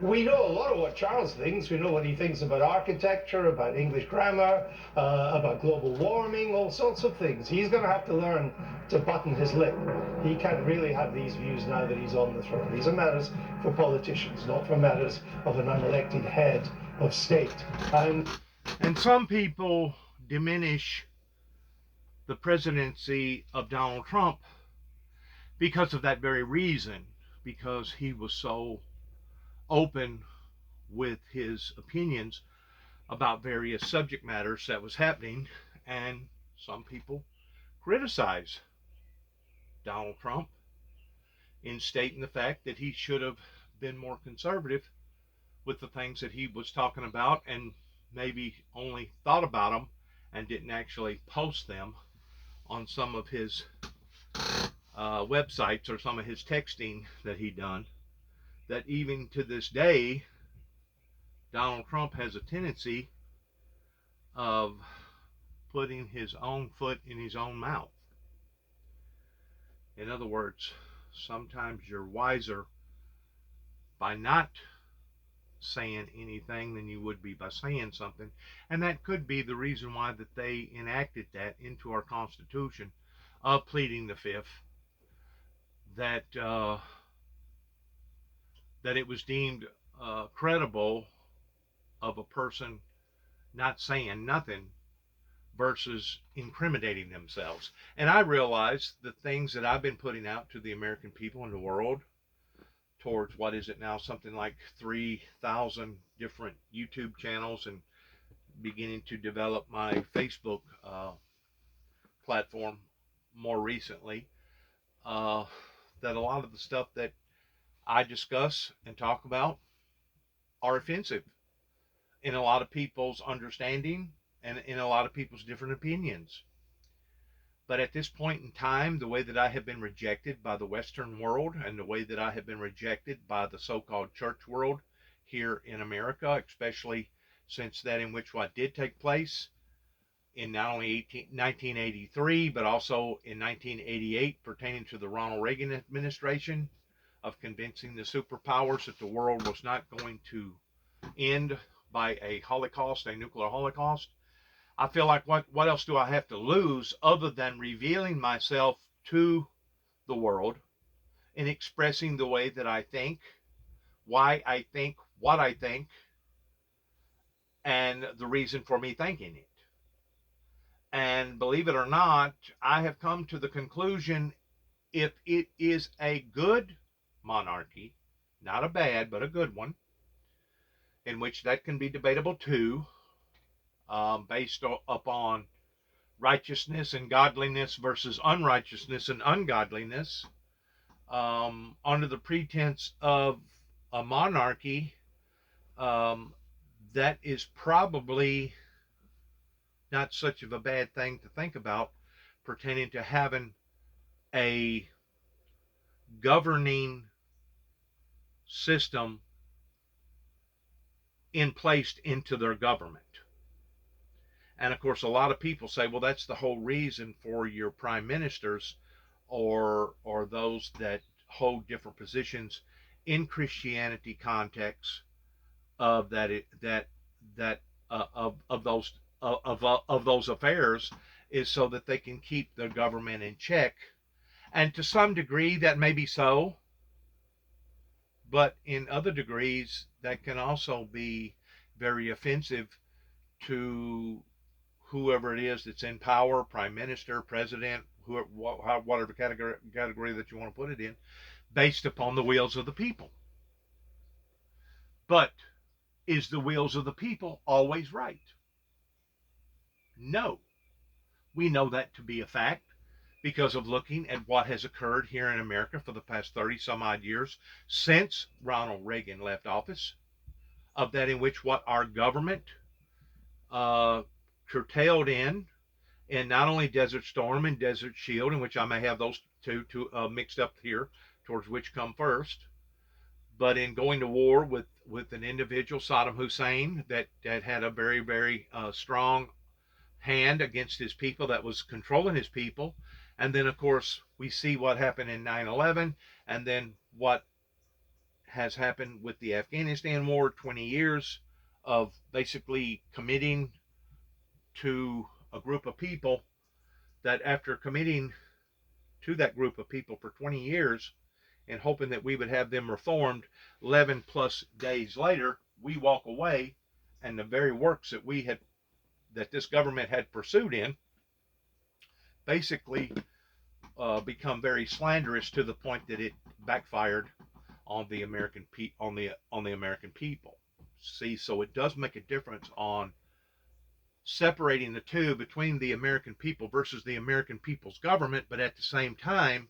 We know a lot of what Charles thinks. We know what he thinks about architecture, about English grammar, about global warming, all sorts of things. He's going to have to learn to button his lip. He can't really have these views now that he's on the throne. These are matters for politicians, not for matters of an unelected head of state. And some people diminish the presidency of Donald Trump because of that very reason, because he was so open with his opinions about various subject matters that was happening. And some people criticize Donald Trump in stating the fact that he should have been more conservative with the things that he was talking about, and maybe only thought about them and didn't actually post them on some of his websites or some of his texting that he done. That even to this day, Donald Trump has a tendency of putting his own foot in his own mouth. In other words, sometimes you're wiser by not saying anything than you would be by saying something. And that could be the reason why that they enacted that into our Constitution of pleading the fifth, that that it was deemed credible of a person not saying nothing versus incriminating themselves. And I realize the things that I've been putting out to the American people and the world, towards what is it now, something like 3,000 different YouTube channels, and beginning to develop my Facebook platform more recently, that a lot of the stuff that I discuss and talk about are offensive in a lot of people's understanding and in a lot of people's different opinions. But at this point in time, the way that I have been rejected by the Western world, and the way that I have been rejected by the so-called church world here in America, especially since that in which what did take place in not only 1983, but also in 1988, pertaining to the Ronald Reagan administration, of convincing the superpowers that the world was not going to end by a Holocaust, a nuclear Holocaust. I feel like what else do I have to lose other than revealing myself to the world and expressing the way that I think, why I think what I think, and the reason for me thinking it. And believe it or not, I have come to the conclusion, if it is a good monarchy, not a bad, but a good one, in which that can be debatable too, based upon righteousness and godliness versus unrighteousness and ungodliness, under the pretense of a monarchy, that is probably not such of a bad thing to think about, pertaining to having a governing system placed into their government. And of course, a lot of people say, well, that's the whole reason for your prime ministers or those that hold different positions in Christianity contexts of those affairs, is so that they can keep the government in check. And to some degree, that may be so, but in other degrees, that can also be very offensive to whoever it is that's in power, prime minister, president, whatever category that you want to put it in, based upon the wills of the people. But is the wills of the people always right? No. We know that to be a fact because of looking at what has occurred here in America for the past 30 some odd years since Ronald Reagan left office. of that in which what our government curtailed in not only Desert Storm and Desert Shield, in which I may have those two mixed up here towards which come first, but in going to war with an individual, Saddam Hussein, that had a very, very strong hand against his people, that was controlling his people. And then, of course, we see what happened in 9/11, and then what has happened with the Afghanistan war, 20 years of basically committing to a group of people that, after committing to that group of people for 20 years and hoping that we would have them reformed, 11 plus days later, we walk away, and the very works that this government had pursued in basically become very slanderous, to the point that it backfired on the American people. See, so it does make a difference on separating the two between the American people versus the American people's government, but at the same time,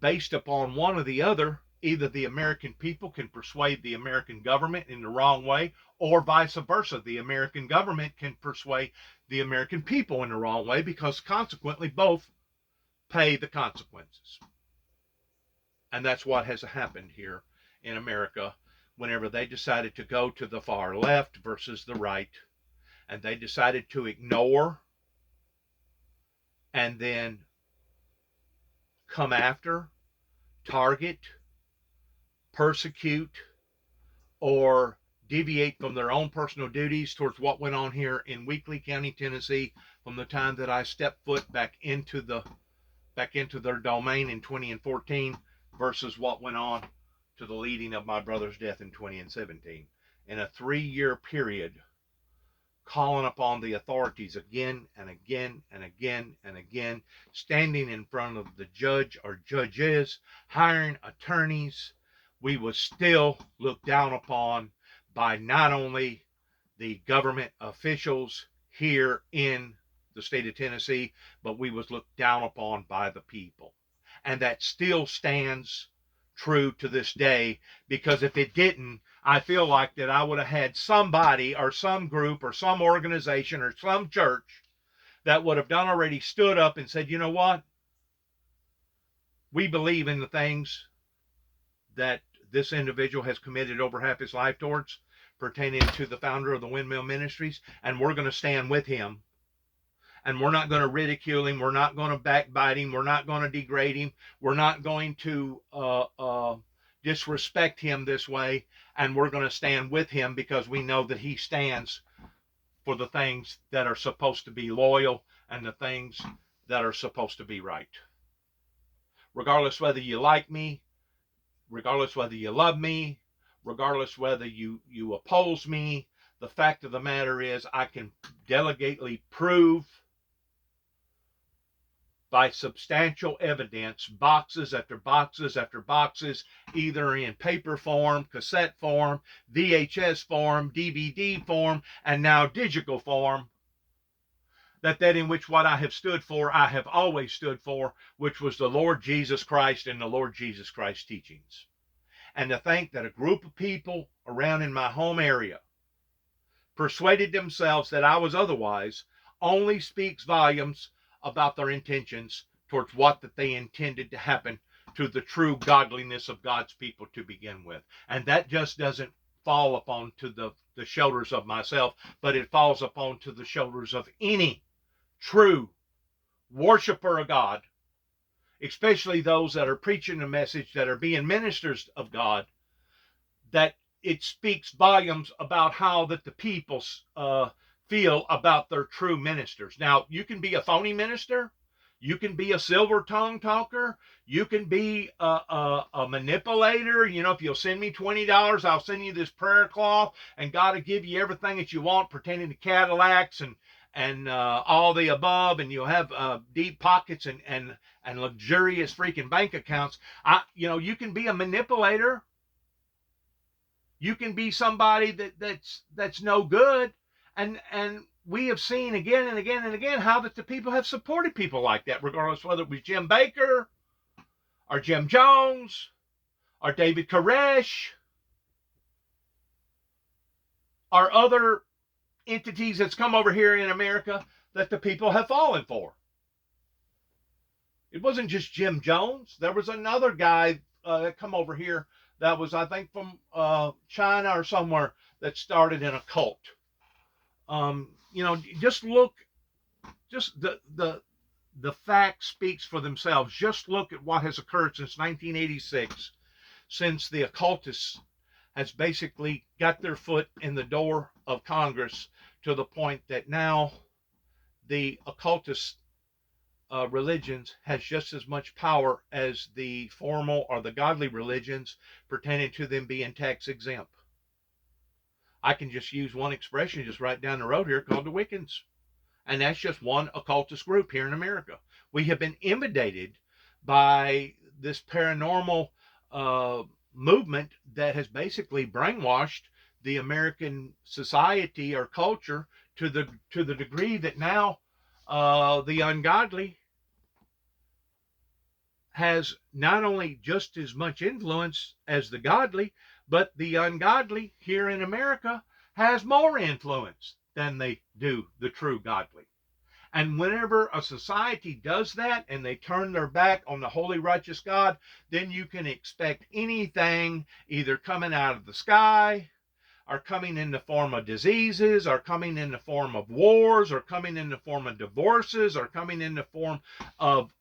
based upon one or the other, either the American people can persuade the American government in the wrong way, or vice versa, the American government can persuade the American people in the wrong way, because consequently both pay the consequences. And that's what has happened here in America whenever they decided to go to the far left versus the right, and they decided to ignore and then come after, target, persecute, or deviate from their own personal duties towards what went on here in Weakley County, Tennessee, from the time that I stepped foot back into their domain in 2014 versus what went on to the leading of my brother's death in 2017. In a 3-year period, calling upon the authorities again and again and again and again, standing in front of the judge or judges, hiring attorneys, we was still looked down upon by not only the government officials here in the state of Tennessee, but we was looked down upon by the people. And that still stands true to this day, because if it didn't, I feel like that I would have had somebody or some group or some organization or some church that would have done already stood up and said, you know what? We believe in the things that this individual has committed over half his life towards, pertaining to the founder of the Windmill Ministries, and we're going to stand with him. And we're not going to ridicule him. We're not going to backbite him. We're not going to degrade him. We're not going to disrespect him this way. And we're going to stand with him, because we know that he stands for the things that are supposed to be loyal and the things that are supposed to be right. Regardless whether you like me, regardless whether you love me, regardless whether you oppose me, the fact of the matter is I can deliberately prove by substantial evidence, boxes after boxes after boxes, either in paper form, cassette form, VHS form, DVD form, and now digital form, that in which what I have stood for, I have always stood for, which was the Lord Jesus Christ and the Lord Jesus Christ teachings. And to think that a group of people around in my home area persuaded themselves that I was otherwise only speaks volumes about their intentions towards what that they intended to happen to the true godliness of God's people to begin with. And that just doesn't fall upon to the shoulders of myself, but it falls upon to the shoulders of any true worshiper of God, especially those that are preaching the message, that are being ministers of God, that it speaks volumes about how that the people feel about their true ministers. Now, you can be a phony minister, you can be a silver tongue talker, you can be a manipulator. You know, if you'll send me $20, I'll send you this prayer cloth, and God will give you everything that you want pertaining to Cadillacs and all the above, and you'll have deep pockets and luxurious freaking bank accounts. You can be a manipulator. You can be somebody that's no good. And we have seen again and again and again how that the people have supported people like that, regardless whether it was Jim Baker or Jim Jones or David Koresh are other entities that's come over here in America that the people have fallen for. It wasn't just Jim Jones. There was another guy that come over here that was, I think, from China or somewhere, that started in a cult. Just look, just the fact speaks for themselves. Just look at what has occurred since 1986, since the occultists has basically got their foot in the door of Congress, to the point that now the occultist religions has just as much power as the formal or the godly religions, pertaining to them being tax exempt. I can just use one expression just right down the road here, called the Wiccans. And that's just one occultist group here in America. We have been inundated by this paranormal movement that has basically brainwashed the American society or culture to the degree that now the ungodly has not only just as much influence as the godly, but the ungodly here in America has more influence than they do the true godly. And whenever a society does that and they turn their back on the holy, righteous God, then you can expect anything either coming out of the sky, or coming in the form of diseases, or coming in the form of wars, or coming in the form of divorces, or coming in the form of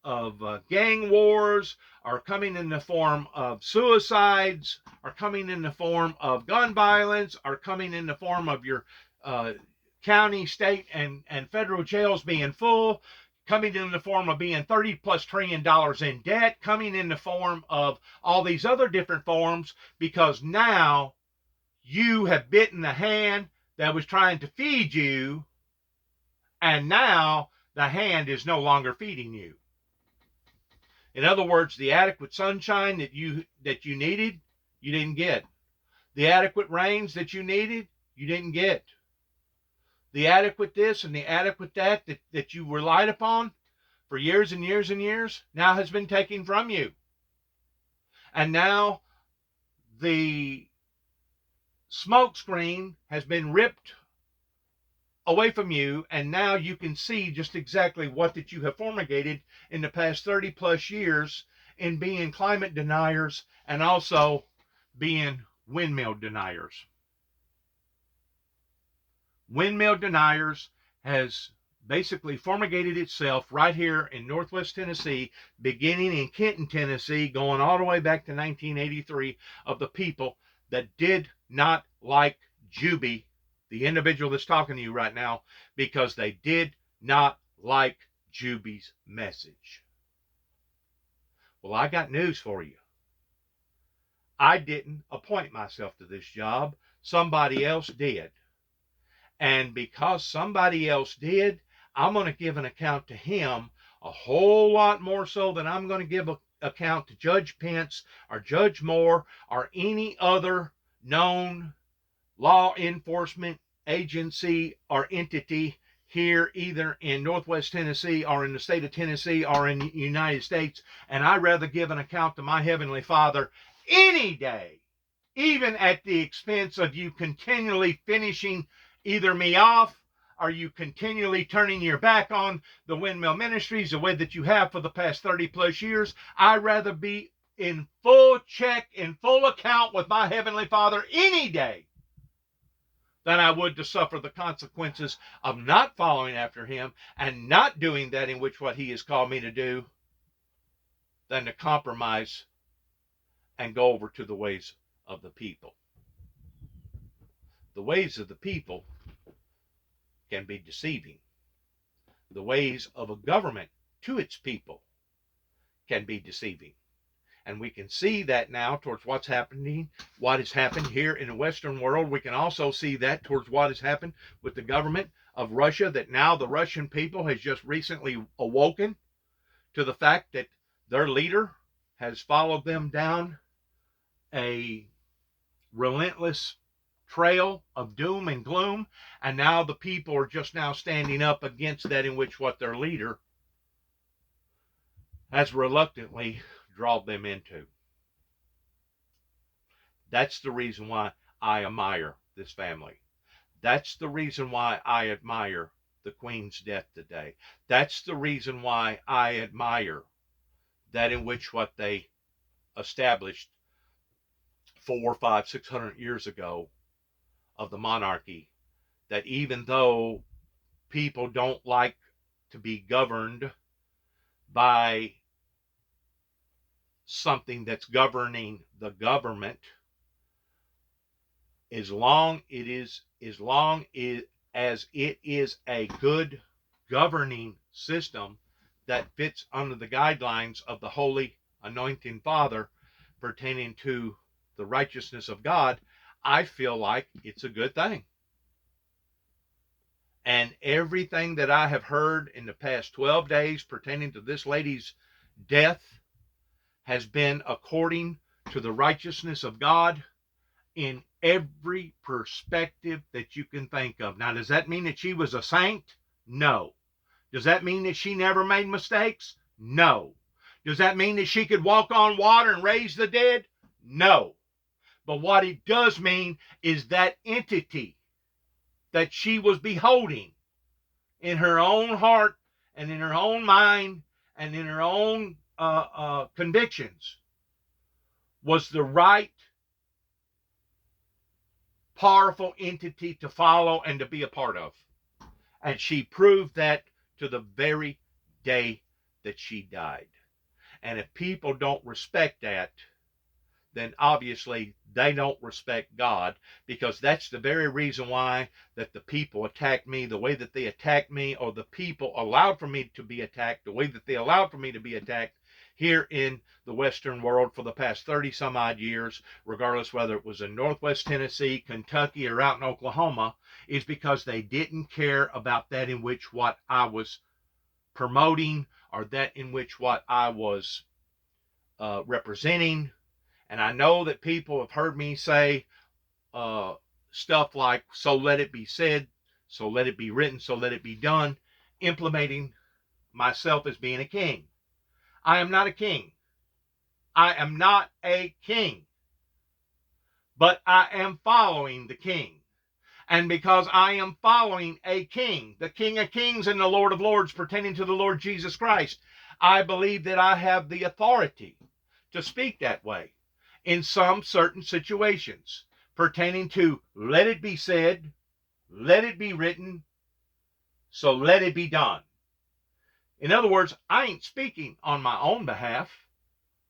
gang wars, or coming in the form of suicides, or coming in the form of gun violence, or coming in the form of your county, state, and federal jails being full, coming in the form of being $30+ trillion in debt, coming in the form of all these other different forms, because now you have bitten the hand that was trying to feed you, and now the hand is no longer feeding you. In other words, the adequate sunshine that you needed, you didn't get. The adequate rains that you needed, you didn't get. The adequate this and the adequate that you relied upon for years and years and years, now has been taken from you. And now the smoke screen has been ripped away from you, and now you can see just exactly what that you have fumigated in the past 30+ years in being climate deniers and also being windmill deniers. Windmill deniers has basically fumigated itself right here in Northwest Tennessee, beginning in Kenton, Tennessee, going all the way back to 1983, of the people that did not like Juby, the individual that's talking to you right now, because they did not like Juby's message. Well, I got news for you. I didn't appoint myself to this job. Somebody else did. And because somebody else did, I'm going to give an account to him a whole lot more so than I'm going to give an account to Judge Pence or Judge Moore or any other known law enforcement agency or entity here, either in Northwest Tennessee or in the state of Tennessee or in the United States. And I'd rather give an account to my Heavenly Father any day, even at the expense of you continually finishing either me off, or you continually turning your back on the Windmill Ministries the way that you have for the past 30+ years. I'd rather be in full check, in full account with my Heavenly Father any day than I would to suffer the consequences of not following after him and not doing that in which what he has called me to do, than to compromise and go over to the ways of the people. The ways of the people can be deceiving. The ways of a government to its people can be deceiving. And we can see that now towards what's happening, what has happened here in the Western world. We can also see that towards what has happened with the government of Russia, that now the Russian people has just recently awoken to the fact that their leader has followed them down a relentless trail of doom and gloom, and now the people are just now standing up against that in which what their leader has reluctantly drawn them into. That's the reason why I admire this family. That's the reason why I admire the Queen's death today. That's the reason why I admire that in which what they established 4, 5, 600 years ago of the monarchy. That even though people don't like to be governed by something that's governing the government, as long as it is a good governing system that fits under the guidelines of the holy anointing Father pertaining to the righteousness of God, I feel like it's a good thing. And everything that I have heard in the past 12 days pertaining to this lady's death has been according to the righteousness of God in every perspective that you can think of. Now, does that mean that she was a saint? No. Does that mean that she never made mistakes? No. Does that mean that she could walk on water and raise the dead? No. But what it does mean is that entity that she was beholding in her own heart and in her own mind and in her own convictions was the right powerful entity to follow and to be a part of. And she proved that to the very day that she died. And if people don't respect that, then obviously they don't respect God, because that's the very reason why that the people attacked me the way that they attacked me, or the people allowed for me to be attacked the way that they allowed for me to be attacked here in the Western world for the past 30 some odd years, regardless whether it was in Northwest Tennessee, Kentucky, or out in Oklahoma, is because they didn't care about that in which what I was promoting, or that in which what I was representing. And I know that people have heard me say stuff like, so let it be said, so let it be written, so let it be done, implementing myself as being a king. I am not a king. I am not a king. But I am following the king. And because I am following a king, the King of Kings and the Lord of Lords pertaining to the Lord Jesus Christ, I believe that I have the authority to speak that way in some certain situations pertaining to let it be said, let it be written, so let it be done. In other words, I ain't speaking on my own behalf,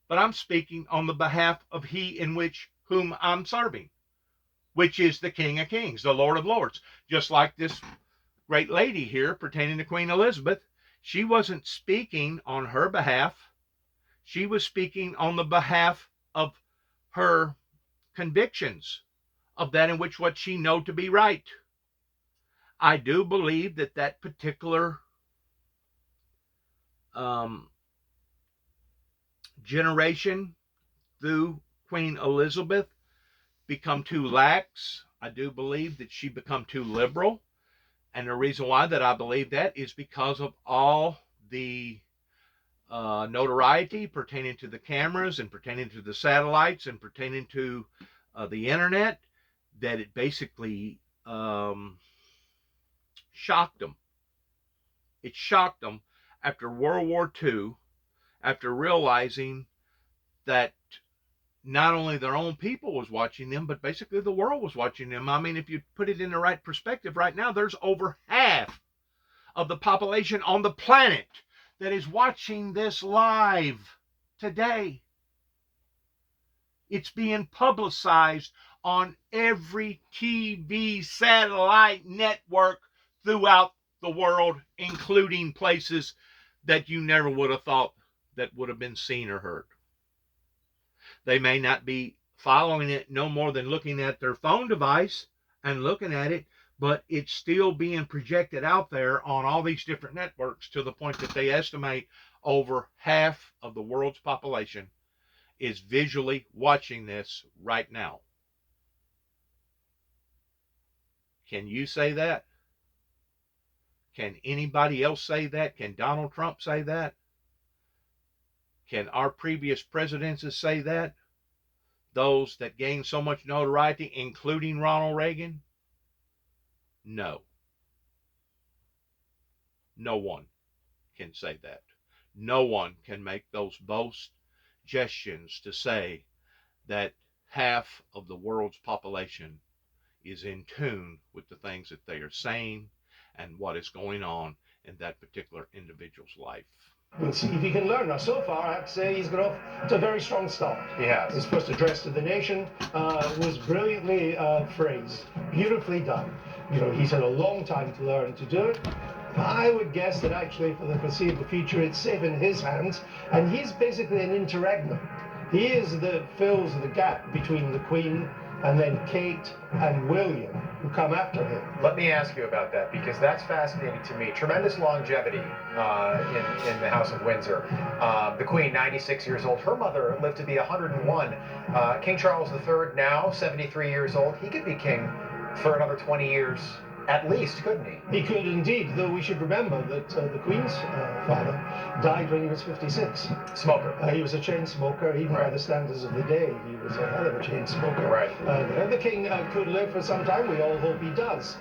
but I'm speaking on the behalf of he in which whom I'm serving, which is the King of Kings, the Lord of Lords. Just like this great lady here pertaining to Queen Elizabeth, she wasn't speaking on her behalf. She was speaking on the behalf of her convictions, of that in which what she know to be right. I do believe that that particular generation through Queen Elizabeth become too lax. I do believe that she become too liberal. And the reason why that I believe that is because of all the notoriety pertaining to the cameras and pertaining to the satellites and pertaining to the internet, that it basically shocked them. It shocked them after World War II, after realizing that not only their own people was watching them, but basically the world was watching them. I mean, if you put it in the right perspective, right now there's over half of the population on the planet that is watching this live today. It's being publicized on every TV satellite network throughout the world, including places that you never would have thought that would have been seen or heard. They may not be following it no more than looking at their phone device and looking at it, but it's still being projected out there on all these different networks, to the point that they estimate over half of the world's population is visually watching this right now. Can you say that? Can anybody else say that? Can Donald Trump say that? Can our previous presidents say that? Those that gained so much notoriety, including Ronald Reagan? No, no one can say that. No one can make those bold gestures to say that half of the world's population is in tune with the things that they are saying and what is going on in that particular individual's life. We'll see if he can learn. Now, so far, I have to say he's got off to a very strong start. He has. His first address to the nation was brilliantly phrased, beautifully done. You know, he's had a long time to learn to do it. I would guess that actually for the foreseeable future, it's safe in his hands, and he's basically an interregnum. He is the fills the gap between the Queen and then Kate and William, who come after him. Let me ask you about that, because that's fascinating to me. Tremendous longevity in the House of Windsor. The Queen, 96 years old. Her mother lived to be 101. King Charles III, now 73 years old. He could be king for another 20 years at least, couldn't he? He could indeed, though we should remember that the Queen's father died when he was 56. Smoker. He was a chain smoker, even by the standards of the day. He was a hell of a chain smoker. Right. The King could live for some time. We all hope he does.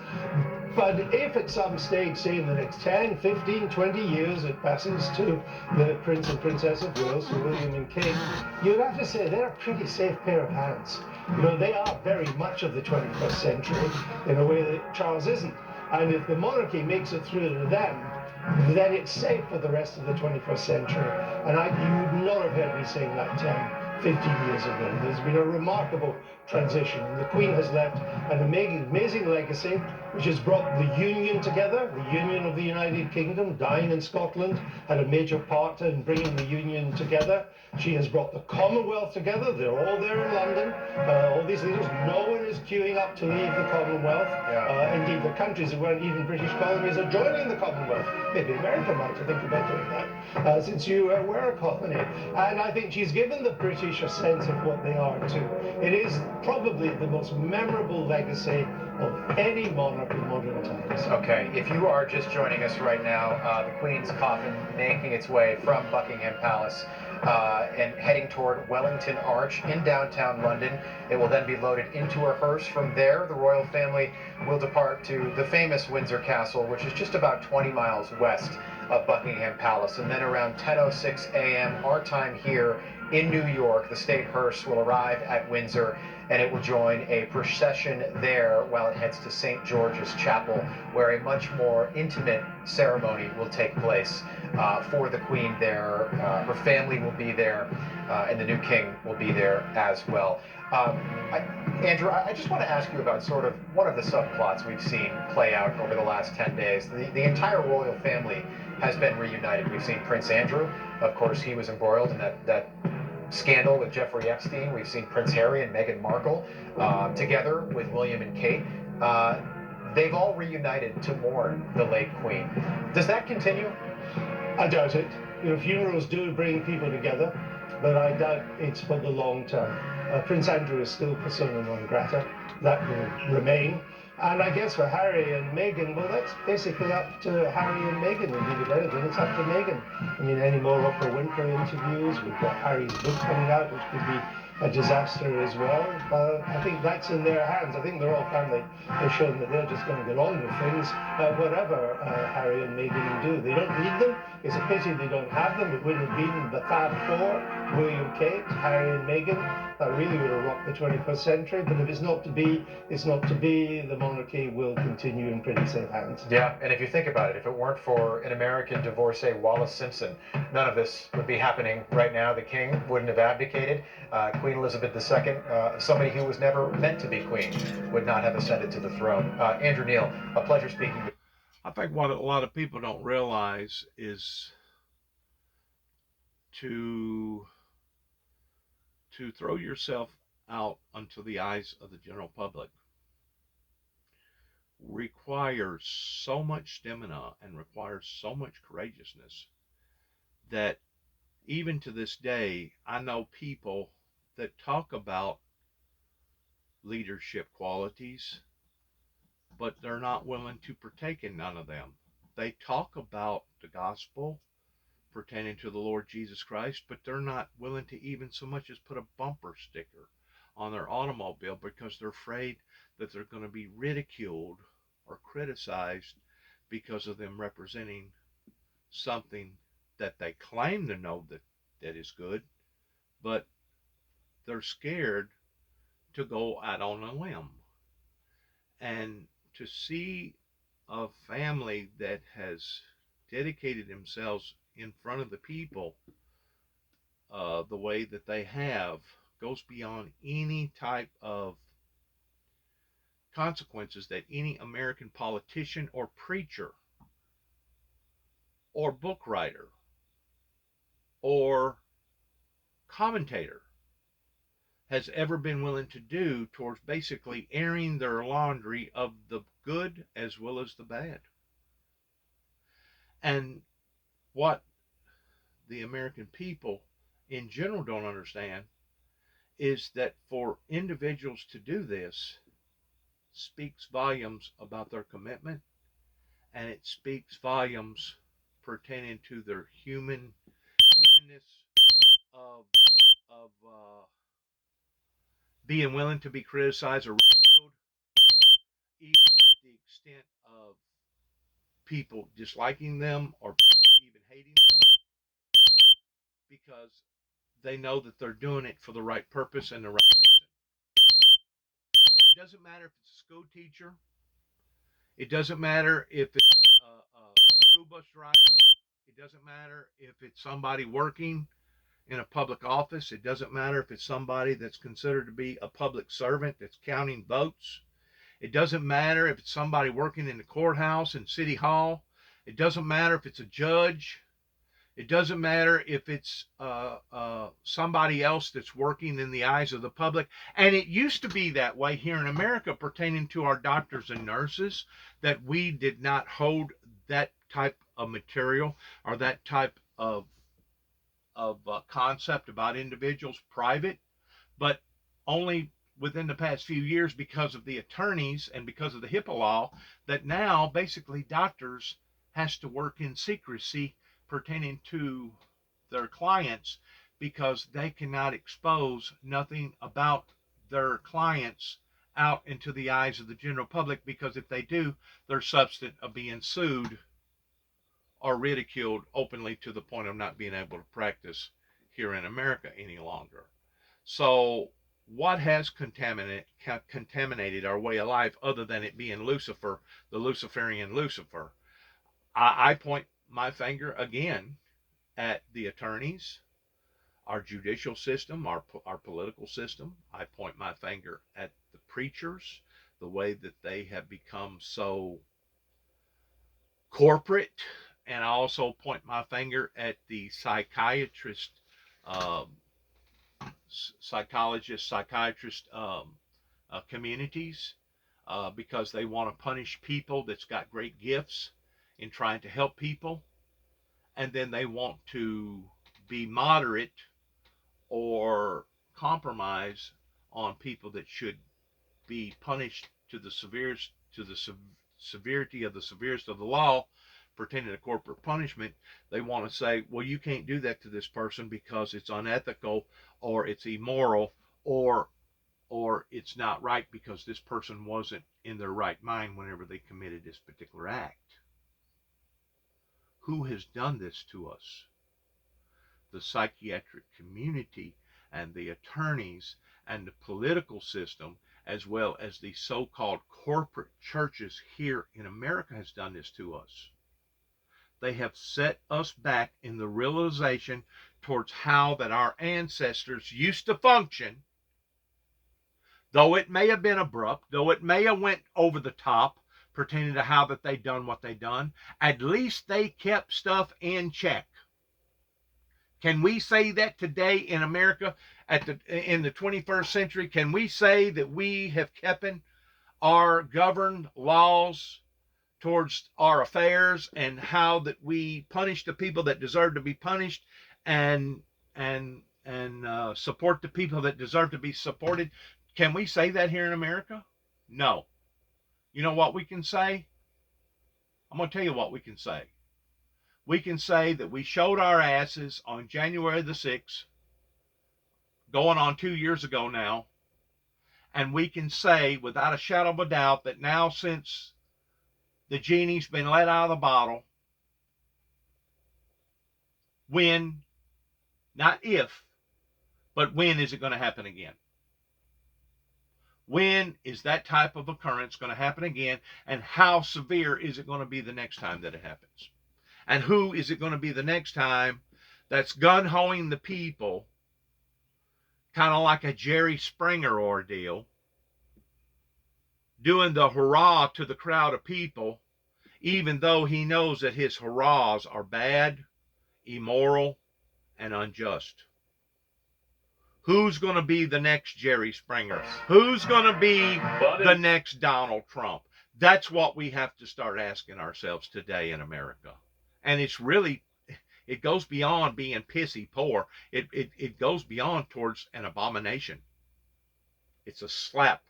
But if at some stage, say in the next 10, 15, 20 years, it passes to the Prince and Princess of Wales, to William and Kate, you'd have to say they're a pretty safe pair of hands. You know, they are very much of the 21st century in a way that Charles isn't. And if the monarchy makes it through to them, then it's safe for the rest of the 21st century. And you would not have heard me saying that 10, 15 years ago. There's been a remarkable transition. And the Queen has left an amazing legacy, which has brought the Union together. The Union of the United Kingdom, dying in Scotland, had a major part in bringing the Union together. She has brought the Commonwealth together. They're all there in London. All these leaders, no one is queuing up to leave the Commonwealth. Indeed, the countries that weren't even British colonies are joining the Commonwealth. Maybe America might think about doing that, since you were a colony. And I think she's given the British a sense of what they are too. It is probably the most memorable legacy of any monarch in modern times. Okay, if you are just joining us right now, the Queen's coffin making its way from Buckingham Palace and heading toward Wellington Arch in downtown London. It will then be loaded into a hearse. From there, the royal family will depart to the famous Windsor Castle, which is just about 20 miles west of Buckingham Palace. And then around 10:06 a.m. our time here in New York, the state hearse will arrive at Windsor, and it will join a procession there while it heads to St. George's Chapel, where a much more intimate ceremony will take place for the Queen there. Her family will be there, and the new king will be there as well. Andrew, I just want to ask you about sort of one of the subplots we've seen play out over the last 10 days. The entire royal family has been reunited. We've seen Prince Andrew. Of course, he was embroiled in that scandal with Jeffrey Epstein. We've seen Prince Harry and Meghan Markle together with William and Kate. They've all reunited to mourn the late Queen. Does that continue? I doubt it. You know, funerals do bring people together, but I doubt it's for the long term. Prince Andrew is still persona non grata. That will remain. And I guess for Harry and Meghan, well, that's basically up to Harry and Meghan. Indeed, if anything, it's up to Meghan. I mean, any more Oprah Winfrey interviews? We've got Harry's book coming out, which could be a disaster as well. I think that's in their hands. I think the royal family has shown that they're just going to get on with things, whatever Harry and Meghan do. They don't need them. It's a pity they don't have them. It wouldn't have been the Fab Four, William, Kate, Harry and Meghan. That really would have rocked the 21st century. But if it's not to be, it's not to be. The monarchy will continue in pretty safe hands. Yeah, and if you think about it, if it weren't for an American divorcee, Wallace Simpson, none of this would be happening right now. The king wouldn't have abdicated. Queen Elizabeth II, somebody who was never meant to be queen, would not have ascended to the throne. Andrew Neil, a pleasure speaking with you. I think what a lot of people don't realize is to throw yourself out onto the eyes of the general public requires so much stamina and requires so much courageousness that even to this day, I know people that talk about leadership qualities, but they're not willing to partake in none of them. They talk about the gospel pertaining to the Lord Jesus Christ, but they're not willing to even so much as put a bumper sticker on their automobile because they're afraid that they're going to be ridiculed or criticized because of them representing something that they claim to know that is good, but they're scared to go out on a limb. And to see a family that has dedicated themselves in front of the people the way that they have goes beyond any type of consequences that any American politician or preacher or book writer or commentator has ever been willing to do towards basically airing their laundry of the good as well as the bad. And what the American people in general don't understand is that for individuals to do this speaks volumes about their commitment, and it speaks volumes pertaining to their humanness of being willing to be criticized or ridiculed, even at the extent of people disliking them or people even hating them, because they know that they're doing it for the right purpose and the right reason. And it doesn't matter if it's a school teacher, it doesn't matter if it's a school bus driver, it doesn't matter if it's somebody working in a public office, it doesn't matter if it's somebody that's considered to be a public servant that's counting votes. It doesn't matter if it's somebody working in the courthouse and city hall. It doesn't matter if it's a judge. It doesn't matter if it's somebody else that's working in the eyes of the public. And it used to be that way here in America pertaining to our doctors and nurses, that we did not hold that type of material or that type of concept about individuals private, but only within the past few years, because of the attorneys and because of the HIPAA law, that now basically doctors has to work in secrecy pertaining to their clients, because they cannot expose nothing about their clients out into the eyes of the general public, because if they do, they're subject of being sued or ridiculed openly to the point of not being able to practice here in America any longer. So what has contaminated our way of life other than it being Lucifer, the Luciferian Lucifer? I point my finger again at the attorneys, our judicial system, our political system. I point my finger at the preachers, the way that they have become so corporate. And I also point my finger at the psychiatrist, psychiatrist communities, because they want to punish people that's got great gifts in trying to help people, and then they want to be moderate or compromise on people that should be punished to the severity of the severest of the law pertaining to corporate punishment. They want to say, well, you can't do that to this person because it's unethical, or it's immoral, or it's not right because this person wasn't in their right mind whenever they committed this particular act. Who has done this to us? The psychiatric community and the attorneys and the political system, as well as the so-called corporate churches here in America, has done this to us. They have set us back in the realization towards how that our ancestors used to function. Though it may have been abrupt, though it may have went over the top pertaining to how that they done what they done, at least they kept stuff in check. Can we say that today in America in the 21st century? Can we say that we have kept our governed laws towards our affairs, and how that we punish the people that deserve to be punished, and support the people that deserve to be supported? Can we say that here in America? No. You know what we can say? I'm going to tell you what we can say. We can say that we showed our asses on January the 6th, going on 2 years ago now, and we can say without a shadow of a doubt that now, since The genie's been let out of the bottle. When, not if, but when is it going to happen again? When is that type of occurrence going to happen again? And how severe is it going to be the next time that it happens? And who is it going to be the next time that's gun-hoing the people, kind of like a Jerry Springer ordeal, doing the hurrah to the crowd of people, even though he knows that his hurrahs are bad, immoral, and unjust? Who's going to be the next Jerry Springer? Who's going to be the next Donald Trump? That's what we have to start asking ourselves today in America. And it's really, it goes beyond being pissy poor. It goes beyond towards an abomination. It's a slap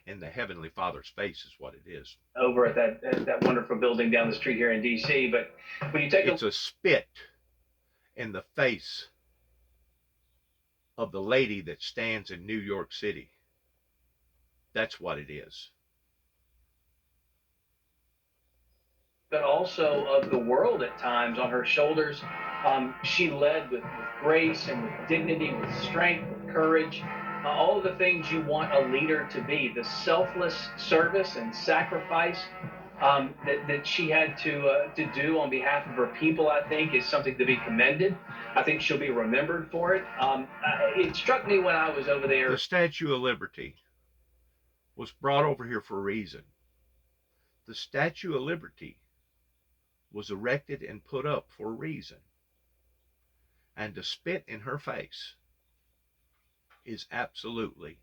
in the Heavenly Father's face is what it is. Over at that wonderful building down the street here in D.C. But when you take it's a spit in the face of the lady that stands in New York City. That's what it is. But also of the world at times on her shoulders. She led with grace and with dignity, with strength, with courage. All of the things you want a leader to be. The selfless service and sacrifice that she had to do on behalf of her people, I think, is something to be commended. I think she'll be remembered for it. It struck me when I was over there. The Statue of Liberty was brought over here for a reason. The Statue of Liberty was erected and put up for a reason. And to spit in her face is absolutely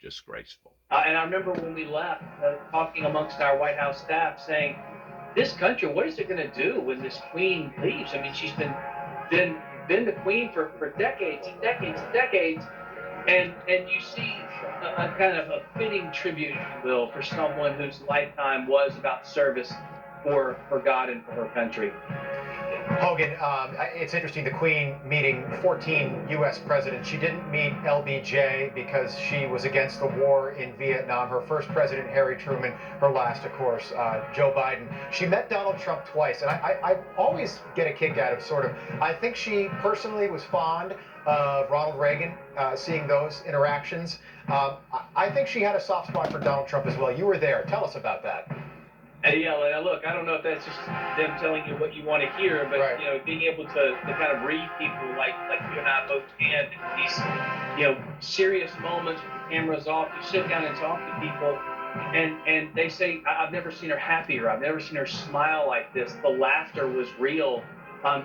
disgraceful. And I remember when we left, talking amongst our White House staff, saying, this country, what is it going to do when this queen leaves? I mean, she's been the queen for decades and decades and decades. And you see a kind of a fitting tribute, if you will, for someone whose lifetime was about service for God and for her country. Hogan, it's interesting, the Queen meeting 14 U.S. presidents. She didn't meet LBJ because she was against the war in Vietnam. Her first president, Harry Truman. Her last, of course, Joe Biden. She met Donald Trump twice, and I always get a kick out of I think she personally was fond of Ronald Reagan, seeing those interactions. I think she had a soft spot for Donald Trump as well. You were there. Tell us about that. Yeah, look, I don't know if that's just them telling you what you want to hear, but right. Being able to kind of read people like you and I both can in these serious moments with the cameras off. You sit down and talk to people, and they say, I've never seen her happier. I've never seen her smile like this. The laughter was real.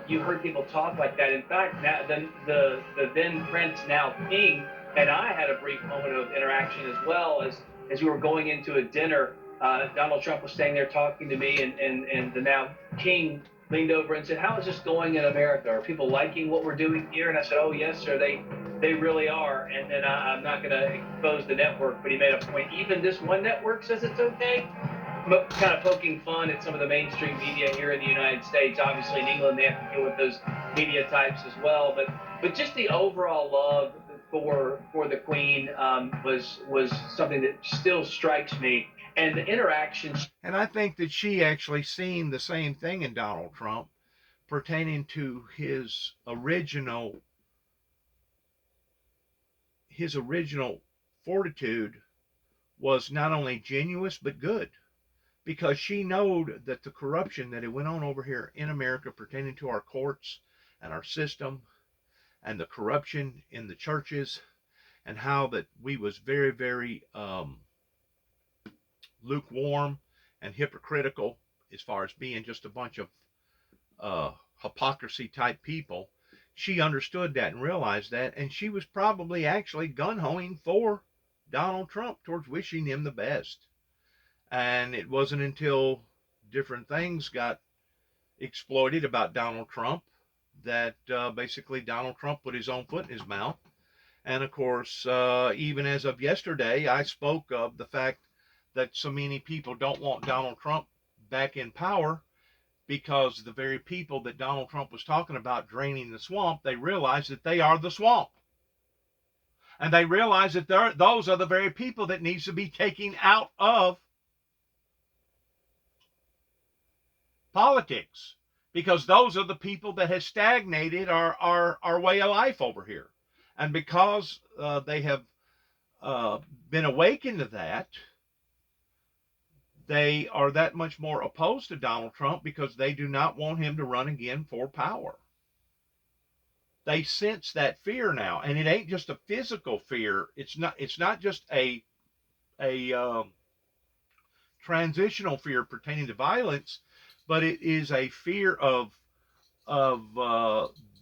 You heard people talk like that. In fact, now, the then Prince, now King, and I had a brief moment of interaction as well as we were going into a dinner. Donald Trump was staying there talking to me, and the now King leaned over and said, how is this going in America? Are people liking what we're doing here? And I said, oh, yes, sir, they really are. And then I'm not going to expose the network, but he made a point. Even this one network says it's okay. Kind of poking fun at some of the mainstream media here in the United States. Obviously, in England, they have to deal with those media types as well. But just the overall love for the Queen was something that still strikes me. And the interactions. And I think that she actually seen the same thing in Donald Trump pertaining to his original fortitude was not only genuine but good, because she knowed that the corruption that it went on over here in America pertaining to our courts and our system and the corruption in the churches, and how that we was very, very lukewarm and hypocritical as far as being just a bunch of hypocrisy type people. She understood that and realized that, and she was probably actually gun-hoing for Donald Trump towards wishing him the best. And it wasn't until different things got exploited about Donald Trump that basically Donald Trump put his own foot in his mouth. And of course, even as of yesterday, I spoke of the fact that so many people don't want Donald Trump back in power because the very people that Donald Trump was talking about draining the swamp, they realize that they are the swamp. And they realize that those are the very people that needs to be taken out of politics, because those are the people that have stagnated our way of life over here. And because they have been awakened to that, they are that much more opposed to Donald Trump because they do not want him to run again for power. They sense that fear now, and it ain't just a physical fear. It's not just a transitional fear pertaining to violence, but it is a fear of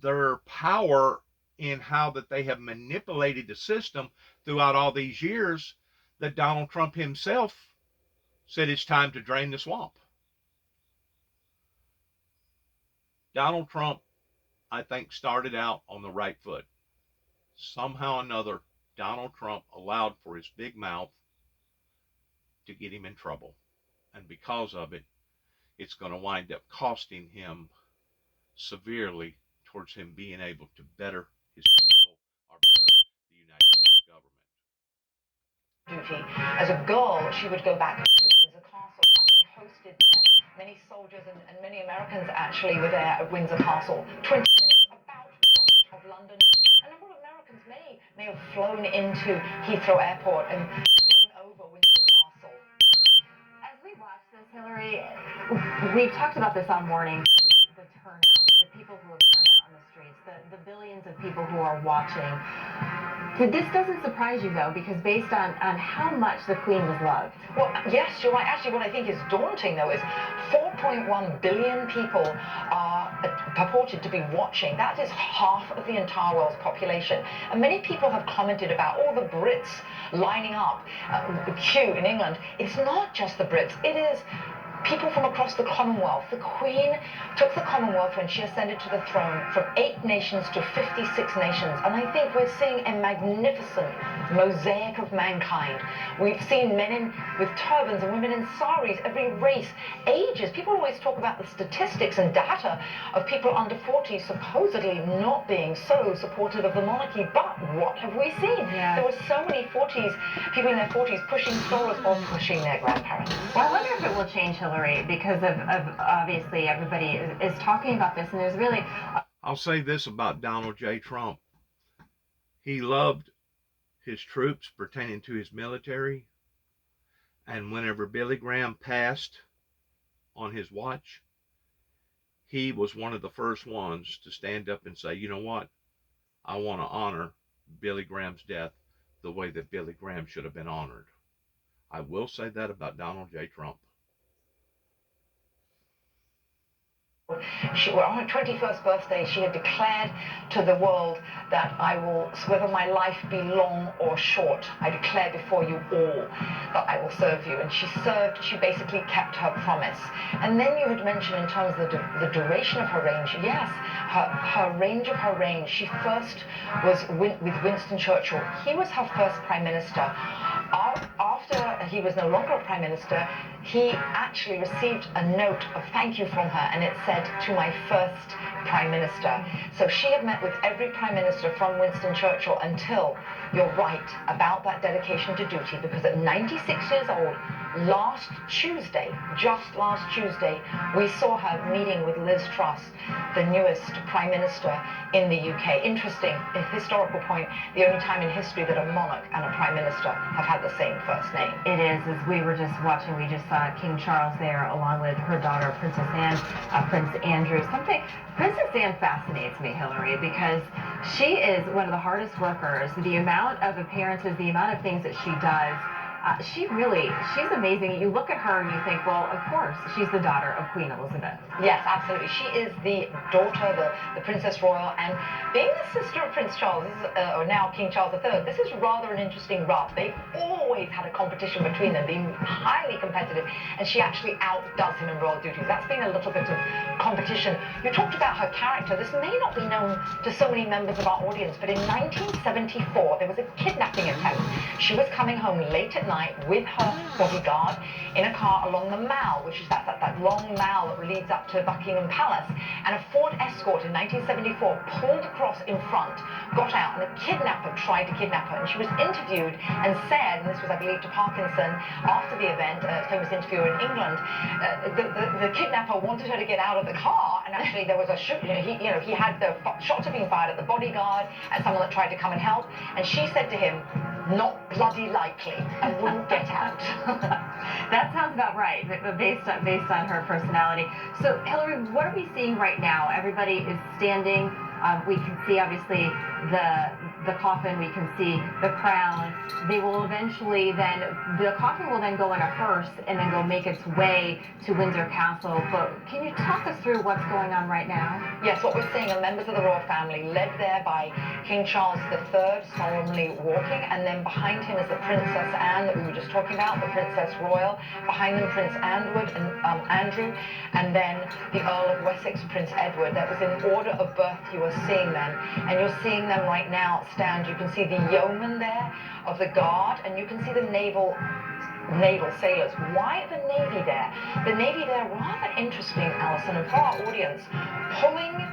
their power in how that they have manipulated the system throughout all these years, that Donald Trump himself said it's time to drain the swamp. Donald Trump, I think, started out on the right foot. Somehow or another, Donald Trump allowed for his big mouth to get him in trouble. And because of it, it's going to wind up costing him severely towards him being able to better his people or better the United States government. Duty. As a girl, she would go back to Windsor Castle. They hosted there. Many soldiers and many Americans actually were there at Windsor Castle. 20 minutes about west of London. A number of Americans may have flown into Heathrow Airport and flown over Windsor Castle. As we watch this, Hillary, we've talked about this all morning, the turnout, the people who have turned out on the streets, the billions of people who are watching. This doesn't surprise you, though, because based on how much the Queen was loved. Well, yes, you're right. Actually, what I think is daunting, though, is 4.1 billion people are purported to be watching. That is half of the entire world's population. And many people have commented about all the Brits lining up, the queue in England. It's not just the Brits. It is people from across the Commonwealth. The Queen took the Commonwealth when she ascended to the throne from 8 nations to 56 nations. And I think we're seeing a magnificent mosaic of mankind. We've seen men with turbans and women in saris, every race, ages. People always talk about the statistics and data of people under 40 supposedly not being so supportive of the monarchy. But what have we seen? Yeah. There were so many people in their 40s pushing strollers or pushing their grandparents. Well, I wonder if it will change, Hillary, because of obviously everybody is talking about this, and there's really... I'll say this about Donald J. Trump. He loved his troops pertaining to his military, and whenever Billy Graham passed on his watch, he was one of the first ones to stand up and say, you know what, I want to honor Billy Graham's death the way that Billy Graham should have been honored. I will say that about Donald J. Trump. On her 21st birthday, she had declared to the world that I will, whether my life be long or short, I declare before you all that I will serve you. And she served, she basically kept her promise. And then you had mentioned in terms of the duration of her reign, yes, her range of her reign, she first was with Winston Churchill. He was her first prime minister. After he was no longer a prime minister, he actually received a note of thank you from her, and it said, to my first prime minister. So she had met with every prime minister from Winston Churchill until, you're right, about that dedication to duty, because at 96 years old, just last Tuesday, we saw her meeting with Liz Truss, the newest prime minister in the UK. Interesting, a historical point, the only time in history that a monarch and a prime minister have had the same first name. It is, as we were just watching, we just saw King Charles there along with her daughter, Princess Anne, Prince Andrew. Princess Anne fascinates me, Hillary, because she is one of the hardest workers. The amount of appearances, the amount of things that she does, she's amazing. You look at her and you think, well, of course, she's the daughter of Queen Elizabeth. Yes, absolutely. She is the daughter, the Princess Royal, and being the sister of Prince Charles, or now King Charles III, this is rather an interesting rub. They've always had a competition between them, being highly competitive, and she actually outdoes him in royal duties. That's been a little bit of competition. You talked about her character. This may not be known to so many members of our audience, but in 1974, there was a kidnapping attempt. She was coming home late at night with her bodyguard in a car along the Mall, which is that long Mall that leads up to Buckingham Palace. And a Ford Escort in 1974 pulled across in front, got out, and a kidnapper tried to kidnap her. And she was interviewed and said, and this was, I believe, to Parkinson after the event, a famous interviewer in England, the kidnapper wanted her to get out of the car, and actually there was a shoot. He had the shots are being fired at the bodyguard, at someone that tried to come and help, and she said to him, "Not bloody likely," and wouldn't get out. That sounds about right, based on her personality. So, Hillary, what are we seeing right now? Everybody is standing. We can see, obviously, the coffin. We can see the crown. They will eventually the coffin will then go in a hearse and then go make its way to Windsor Castle. But can you talk us through what's going on right now? Yes, what we're seeing are members of the royal family led there by King Charles III, solemnly walking, and then behind him is the Princess Anne that we were just talking about, the Princess Royal. Behind them, Prince Andrew, and then the Earl of Wessex, Prince Edward. That was in order of birth you are seeing them, and you're seeing them right now stand. You can see the yeoman there of the guard, and you can see the naval sailors. Why the Navy there? The Navy there, rather interesting, Alison, and for our audience, pulling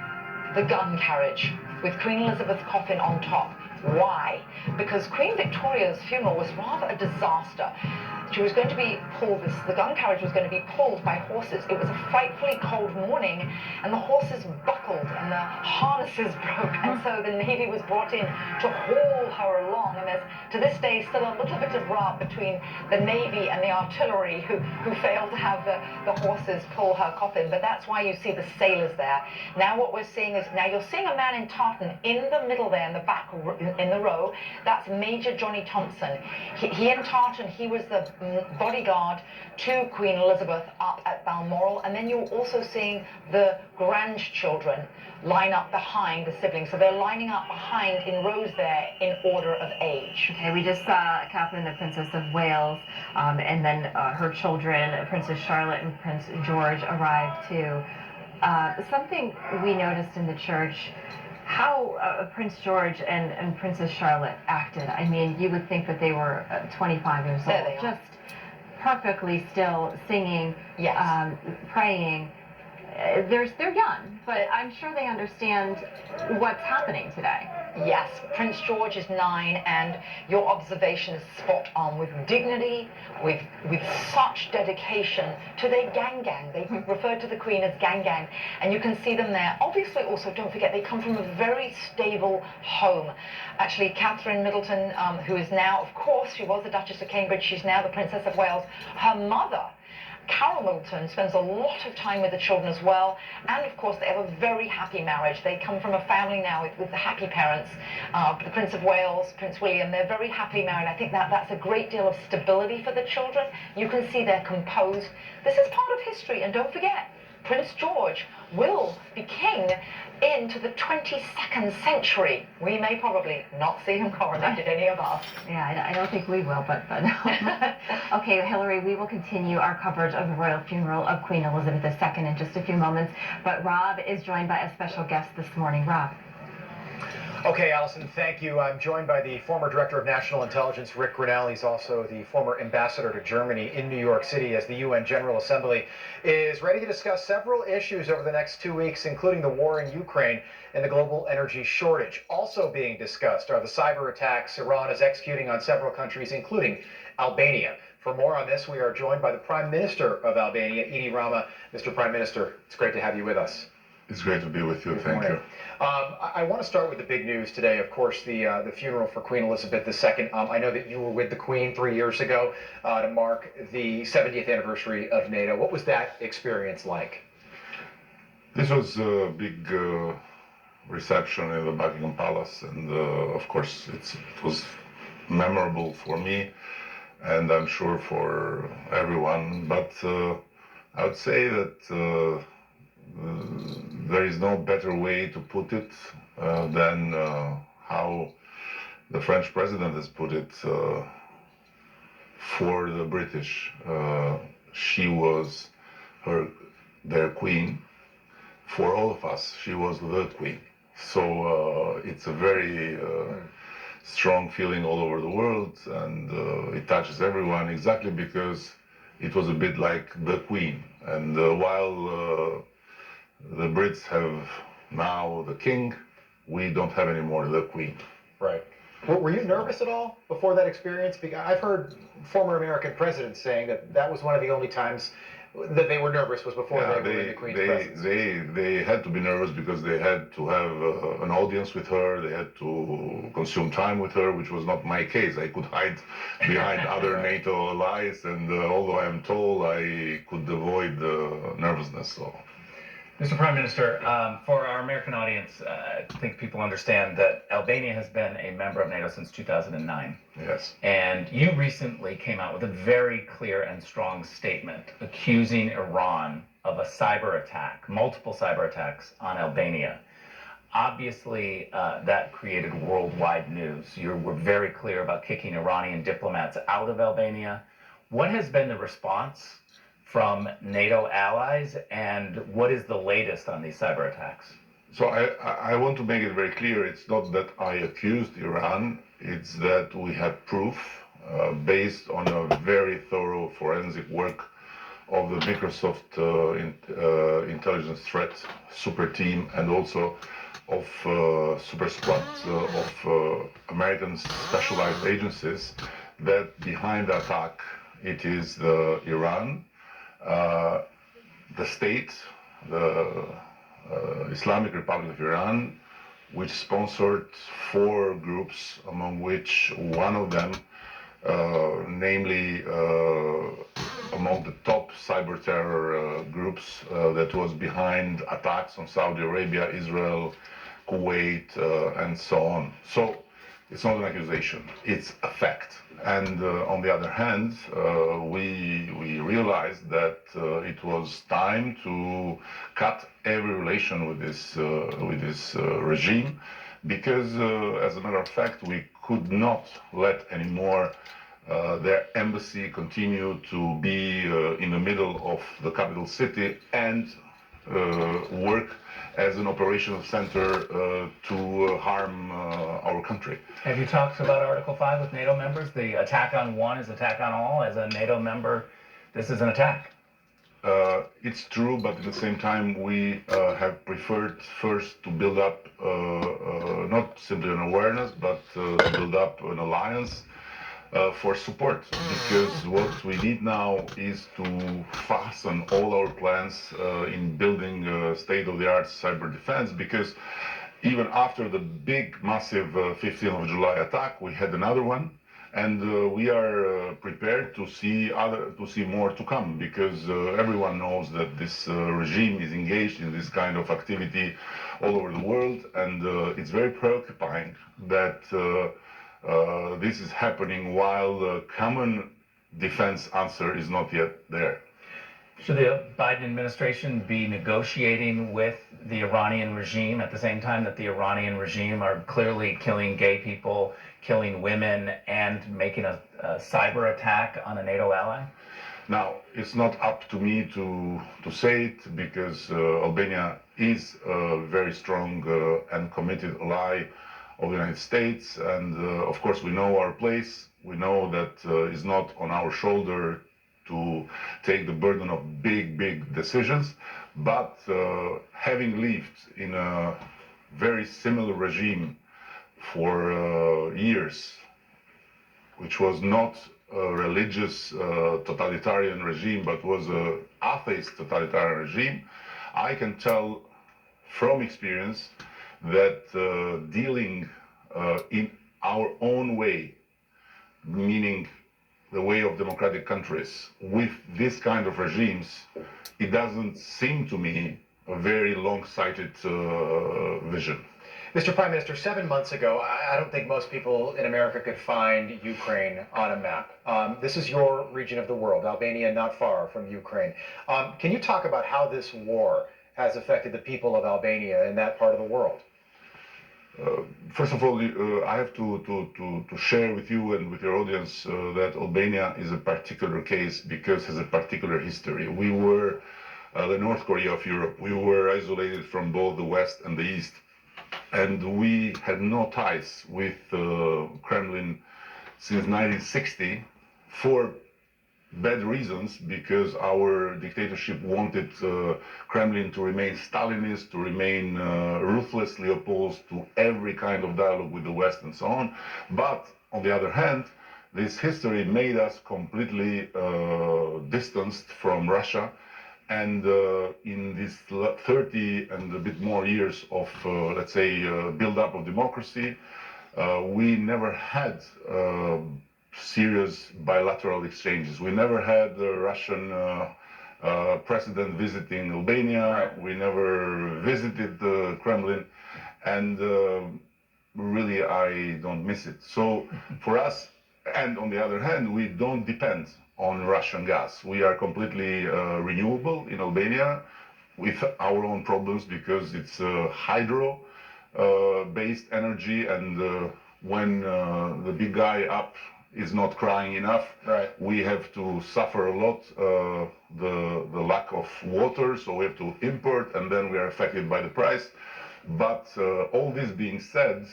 the gun carriage with Queen Elizabeth's coffin on top. Why? Because Queen Victoria's funeral was rather a disaster. She was going to be pulled, the gun carriage was going to be pulled by horses. It was a frightfully cold morning, and the horses buckled and the harnesses broke, and so the Navy was brought in to haul her along. And there's, to this day, still a little bit of rub between the Navy and the artillery who failed to have the horses pull her coffin. But that's why you see the sailors there. Now what we're seeing is, now you're seeing a man in tartan in the middle there, in the back, in the row. That's Major Johnny Thompson. He in tartan, he was the bodyguard to Queen Elizabeth up at Balmoral, and then you're also seeing the grandchildren line up behind the siblings. So they're lining up behind in rows there in order of age. Okay, we just saw Catherine, the Princess of Wales, and then her children, Princess Charlotte and Prince George, arrived too. Something we noticed in the church, how Prince George and Princess Charlotte acted. I mean, you would think that they were 25 years old. There they are. Just perfectly still singing, Yes. praying. They're young, but I'm sure they understand what's happening today. Yes, Prince George is 9, and your observation is spot on. With dignity, with such dedication to their gang. They referred to the Queen as gang, and you can see them there. Obviously, also, don't forget, they come from a very stable home. Actually, Catherine Middleton, who is now, of course, she was the Duchess of Cambridge, she's now the Princess of Wales. Her mother, Carol Middleton, spends a lot of time with the children as well, and of course they have a very happy marriage. They come from a family now with the happy parents. The Prince of Wales, Prince William, they're very happily married. I think that's a great deal of stability for the children. You can see they're composed. This is part of history, and don't forget, Prince George will be king into the 22nd century. We may probably not see him coronated, any of us. Yeah, I don't think we will, but okay, Hillary, we will continue our coverage of the royal funeral of Queen Elizabeth II in just a few moments. But Rob is joined by a special guest this morning. Rob. Okay, Alison, thank you. I'm joined by the former Director of National Intelligence, Rick Grinnell. He's also the former ambassador to Germany in New York City, as the UN General Assembly is ready to discuss several issues over the next 2 weeks, including the war in Ukraine and the global energy shortage. Also being discussed are the cyber attacks Iran is executing on several countries, including Albania. For more on this, we are joined by the Prime Minister of Albania, Edi Rama. Mr. Prime Minister, it's great to have you with us. It's great to be with you. Thank you. I want to start with the big news today, of course, the funeral for Queen Elizabeth II. I know that you were with the Queen 3 years ago to mark the 70th anniversary of NATO. What was that experience like? This was a big reception in the Buckingham Palace, and of course it was memorable for me, and I'm sure for everyone. But I would say that there is no better way to put it than how the French president has put it for the British. She was their queen. For all of us, she was the queen. So it's a very strong feeling all over the world, and it touches everyone exactly because it was a bit like the Queen. And while the Brits have now the King, we don't have anymore the Queen. Right. Were you nervous at all before that experience? Because I've heard former American presidents saying that that was one of the only times that they were nervous was before they were in the Queen's presence. They had to be nervous because they had to have an audience with her. They had to consume time with her, which was not my case. I could hide behind other NATO allies, and although I am tall, I could avoid nervousness. So. Mr. Prime Minister, for our American audience, I think people understand that Albania has been a member of NATO since 2009. Yes. And you recently came out with a very clear and strong statement accusing Iran of a cyber attack, multiple cyber attacks on Albania. Obviously, that created worldwide news. You were very clear about kicking Iranian diplomats out of Albania. What has been the response from NATO allies, and what is the latest on these cyber attacks? So I want to make it very clear, it's not that I accused Iran, it's that we have proof based on a very thorough forensic work of the Microsoft intelligence threat super team, and also of super squad of American specialized agencies, that behind the attack it is Iran, the state, the Islamic Republic of Iran, which sponsored 4 groups, among which one of them, namely among the top cyber terror groups that was behind attacks on Saudi Arabia, Israel, Kuwait, and so on. So it's not an accusation, it's a fact. And on the other hand, we realized that it was time to cut every relation with this regime, because as a matter of fact, we could not let anymore their embassy continue to be in the middle of the capital city and work as an operational center to harm our country. Have you talked about Article 5 with NATO members? The attack on one is attack on all. As a NATO member, this is an attack. It's true, but at the same time, we have preferred first to build up not simply an awareness, but to build up an alliance for support, because what we need now is to fasten all our plans in building state-of-the-art cyber defense, because even after the big, massive 15th of July attack, we had another one, and we are prepared to see more to come, because everyone knows that this regime is engaged in this kind of activity all over the world, and it's very preoccupying that this is happening while the common defense answer is not yet there. Should the Biden administration be negotiating with the Iranian regime at the same time that the Iranian regime are clearly killing gay people, killing women, and making a cyber attack on a NATO ally? Now, it's not up to me to say it, because Albania is a very strong and committed ally of the United States, and of course we know our place. We know that it's not on our shoulder to take the burden of big decisions, but having lived in a very similar regime for years, which was not a religious totalitarian regime, but was an atheist totalitarian regime, I can tell from experience that dealing in our own way, meaning the way of democratic countries, with this kind of regimes, it doesn't seem to me a very long-sighted vision. Mr. Prime Minister, 7 months ago, I don't think most people in America could find Ukraine on a map. This is your region of the world, Albania not far from Ukraine. Can you talk about how this war has affected the people of Albania in that part of the world? First of all, I have to share with you and with your audience that Albania is a particular case because it has a particular history. We were the North Korea of Europe. We were isolated from both the West and the East. and we had no ties with Kremlin since 1960 for bad reasons, because our dictatorship wanted Kremlin to remain Stalinist, to remain ruthlessly opposed to every kind of dialogue with the West and so on. But on the other hand, this history made us completely distanced from Russia. And in these 30 and a bit more years of, let's say, build-up of democracy, we never had serious bilateral exchanges. We never had the Russian president visiting Albania. Right. We never visited the Kremlin, and really, I don't miss it. So for us, and on the other hand, we don't depend on Russian gas. We are completely renewable in Albania, with our own problems because it's hydro based energy, and when the big guy up is not crying enough, Right. we have to suffer a lot the lack of water, so we have to import, and then we are affected by the price. But all this being said,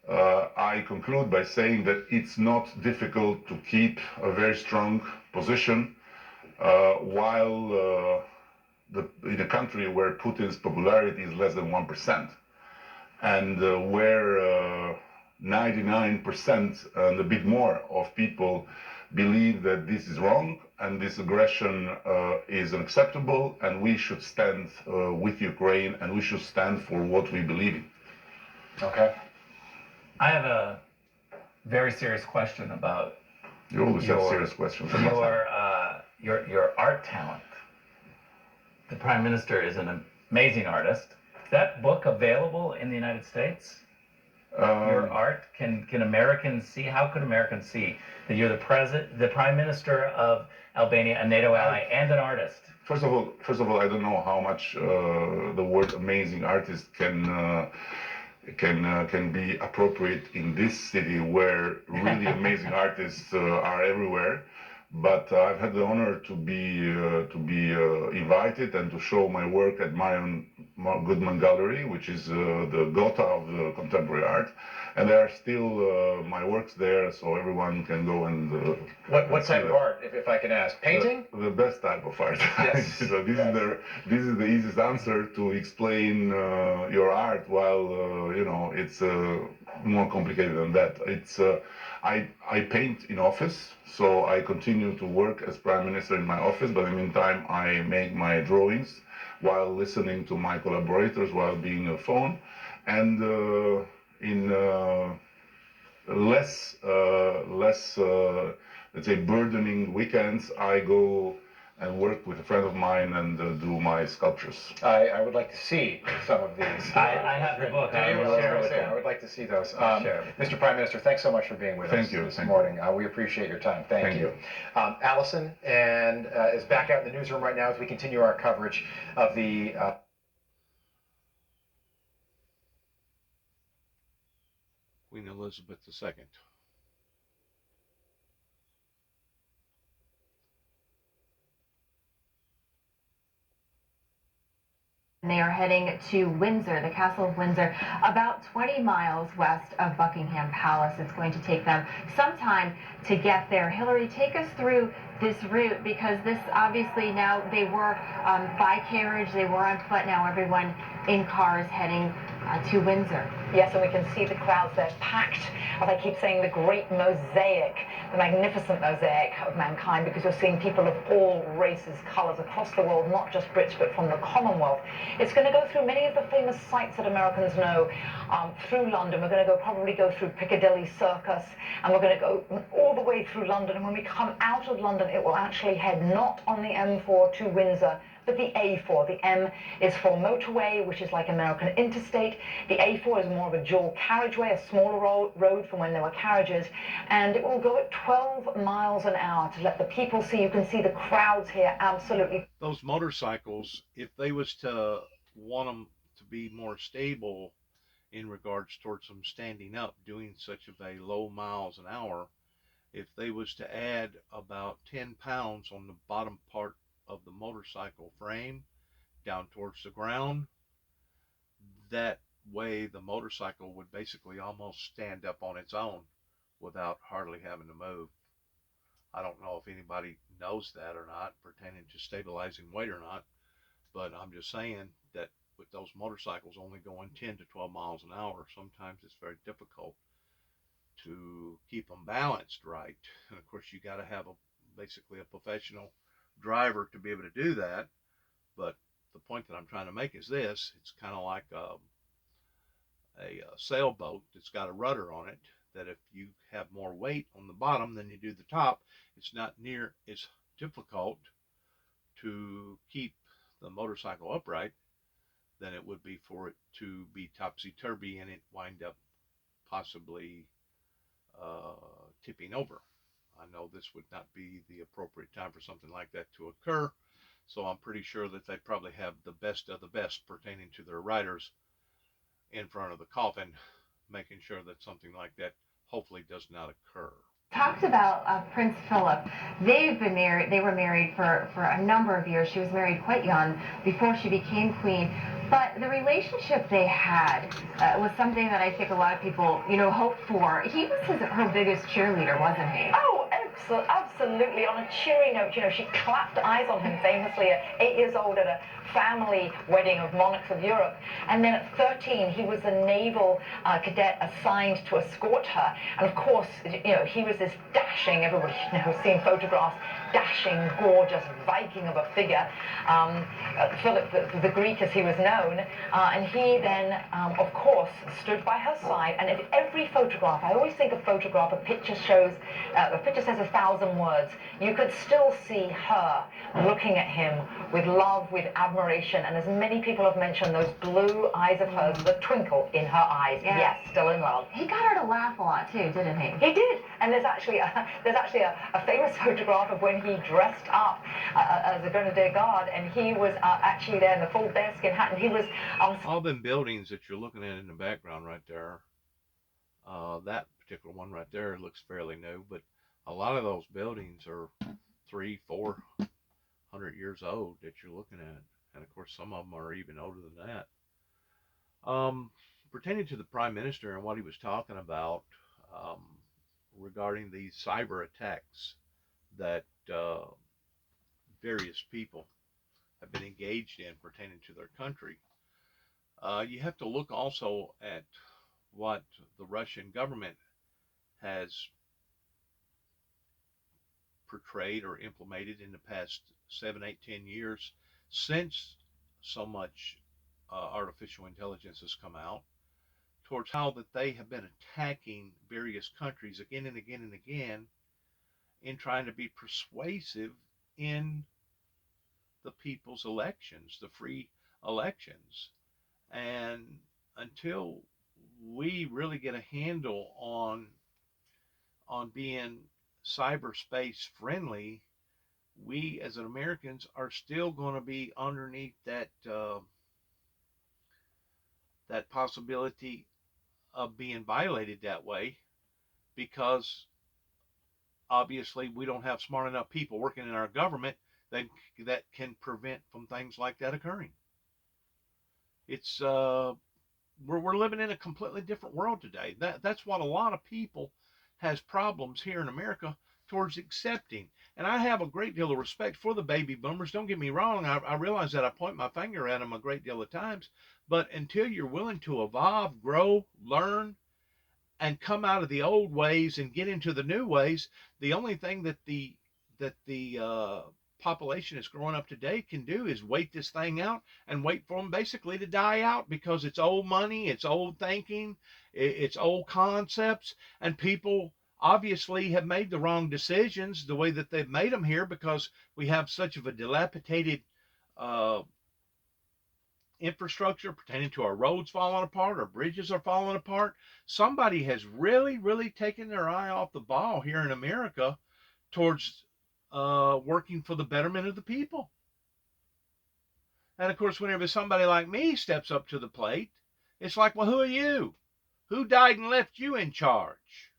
I conclude by saying that it's not difficult to keep a very strong position while in a country where Putin's popularity is less than 1%, and where 99% and a bit more of people believe that this is wrong and this aggression is unacceptable, and we should stand with Ukraine, and we should stand for what we believe in. Okay. I have a very serious question about You always have Your- serious questions. your art talent. The Prime Minister is an amazing artist. Is that book available in the United States? Your art, can Americans see? How could Americans see that you're the Prime Minister of Albania, a NATO ally, and an artist? First of all, I don't know how much the word "amazing artist" can be appropriate in this city where really amazing artists are everywhere. But I've had the honor to be invited and to show my work at Marion Goodman Gallery, which is the Gotha of the contemporary art, and there are still my works there, so everyone can go and. What see type of them. art, if I can ask? Painting? The best type of art. Yes. So this is the easiest answer to explain your art, while it's more complicated than that. It's I paint in office, so I continue to work as Prime Minister in my office, but in the meantime I make my drawings while listening to my collaborators, while being on the phone, and in less let's say burdening weekends, I go and work with a friend of mine and do my sculptures. I would like to see some of these. I have the book. Do you? I will share it with I them. would like to see those. Share it. Mr. Prime Minister, thanks so much for being with Thank us you, this thank you. morning. We appreciate your time. Thank you. Allison and is back out in the newsroom right now as we continue our coverage of the. Queen Elizabeth II. They are heading to Windsor, the Castle of Windsor, about 20 miles west of Buckingham Palace. It's going to take them some time to get there. Hillary, take us through this route, because this obviously now they were by carriage, they were on foot, now everyone in cars heading to Windsor. Yes, and we can see the crowds there packed, as I keep saying, the great mosaic, the magnificent mosaic of mankind, because you're seeing people of all races, colours across the world, not just Brits, but from the Commonwealth. It's going to go through many of the famous sites that Americans know through London. We're going to probably go through Piccadilly Circus, and we're going to go all the way through London. And when we come out of London, it will actually head not on the M4 to Windsor, but the A4. The M is for motorway, which is like American interstate. The A4 is more of a dual carriageway, a smaller road from when there were carriages, and it will go at 12 miles an hour to let the people see. You can see the crowds here, absolutely. Those motorcycles, if they was to want them to be more stable in regards towards them standing up, doing such of a low miles an hour, if they was to add about 10 pounds on the bottom part of the motorcycle frame down towards the ground, that way the motorcycle would basically almost stand up on its own without hardly having to move. I don't know if anybody knows that or not, pertaining to stabilizing weight or not, but I'm just saying that with those motorcycles only going 10 to 12 miles an hour, sometimes it's very difficult to keep them balanced right. And of course, you got to have basically a professional driver to be able to do that. But the point that I'm trying to make is this: it's kind of like a sailboat that's got a rudder on it. That if you have more weight on the bottom than you do the top, it's not near as difficult to keep the motorcycle upright than it would be for it to be topsy-turvy and it wind up possibly tipping over. I know this would not be the appropriate time for something like that to occur, so I'm pretty sure that they probably have the best of the best pertaining to their riders in front of the coffin, making sure that something like that hopefully does not occur. Talked about Prince Philip. They've been married. They were married for a number of years. She was married quite young before she became queen. But the relationship they had was something that I think a lot of people, hoped for. He was her biggest cheerleader, wasn't he? Oh, absolutely. On a cheery note, she clapped eyes on him famously at 8 years old at a family wedding of monarchs of Europe. And then at 13, he was a naval cadet assigned to escort her. And of course, he was this dashing, everybody has seen photographs, dashing, gorgeous Viking of a figure, Philip the Greek as he was known, and he then, of course, stood by her side. And in every photograph, I always think a photograph, a picture says 1,000 words. You could still see her looking at him with love, with admiration, and as many people have mentioned, those blue eyes of hers, the twinkle in her eyes. Yeah. Yes, still in love. He got her to laugh a lot too, didn't he? He did, and there's actually a famous photograph of when he dressed up as a Grenadier Guard, and he was actually there in the full bearskin hat, and he was all them buildings that you're looking at in the background right there. That particular one right there looks fairly new, but a lot of those buildings are 300-400 years old that you're looking at, and of course some of them are even older than that. Pertaining to the Prime Minister and what he was talking about regarding these cyber attacks that various people have been engaged in pertaining to their country, you have to look also at what the Russian government has portrayed or implemented in the past 7, 8, 10 years since so much artificial intelligence has come out, towards how that they have been attacking various countries again and again and again in trying to be persuasive in the people's elections, the free elections. And until we really get a handle on being cyberspace friendly, we as Americans are still going to be underneath that that possibility of being violated that way, because obviously we don't have smart enough people working in our government that can prevent from things like that occurring. It's we're living in a completely different world today. That's what a lot of people has problems here in America towards accepting. And I have a great deal of respect for the baby boomers. Don't get me wrong. I realize that I point my finger at them a great deal of times. But until you're willing to evolve, grow, learn, and come out of the old ways and get into the new ways, the only thing that the population that's growing up today can do is wait this thing out and wait for them basically to die out, because it's old money, it's old thinking, it's old concepts, and people obviously have made the wrong decisions the way that they've made them here, because we have such of a dilapidated infrastructure pertaining to our roads falling apart, our bridges are falling apart. Somebody has really, really taken their eye off the ball here in America towards working for the betterment of the people. And of course, whenever somebody like me steps up to the plate, it's like, well, who are you? Who died and left you in charge?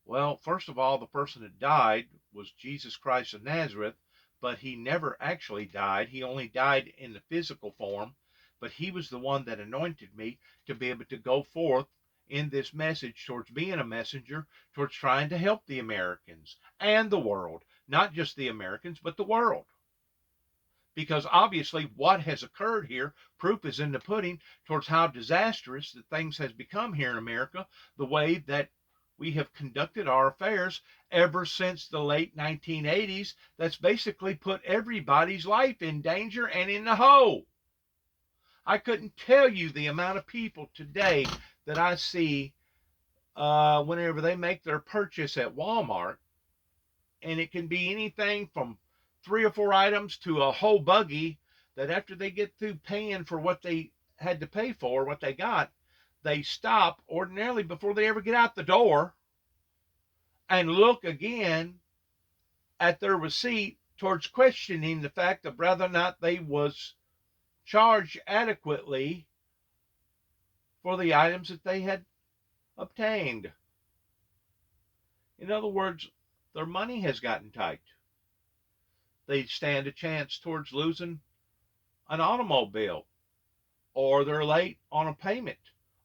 Well, first of all, the person that died was Jesus Christ of Nazareth, but he never actually died. He only died in the physical form, but he was the one that anointed me to be able to go forth in this message towards being a messenger, towards trying to help the Americans and the world, not just the Americans, but the world. Because obviously what has occurred here, proof is in the pudding towards how disastrous that things has become here in America, the way that we have conducted our affairs ever since the late 1980s. That's basically put everybody's life in danger and in the hole. I couldn't tell you the amount of people today that I see whenever they make their purchase at Walmart, and it can be anything from 3 or 4 items to a whole buggy, that after they get through paying for what they had to pay for, what they got, they stop ordinarily before they ever get out the door and look again at their receipt towards questioning the fact of whether or not they was charged adequately for the items that they had obtained. In other words, their money has gotten tight. They stand a chance towards losing an automobile, or they're late on a payment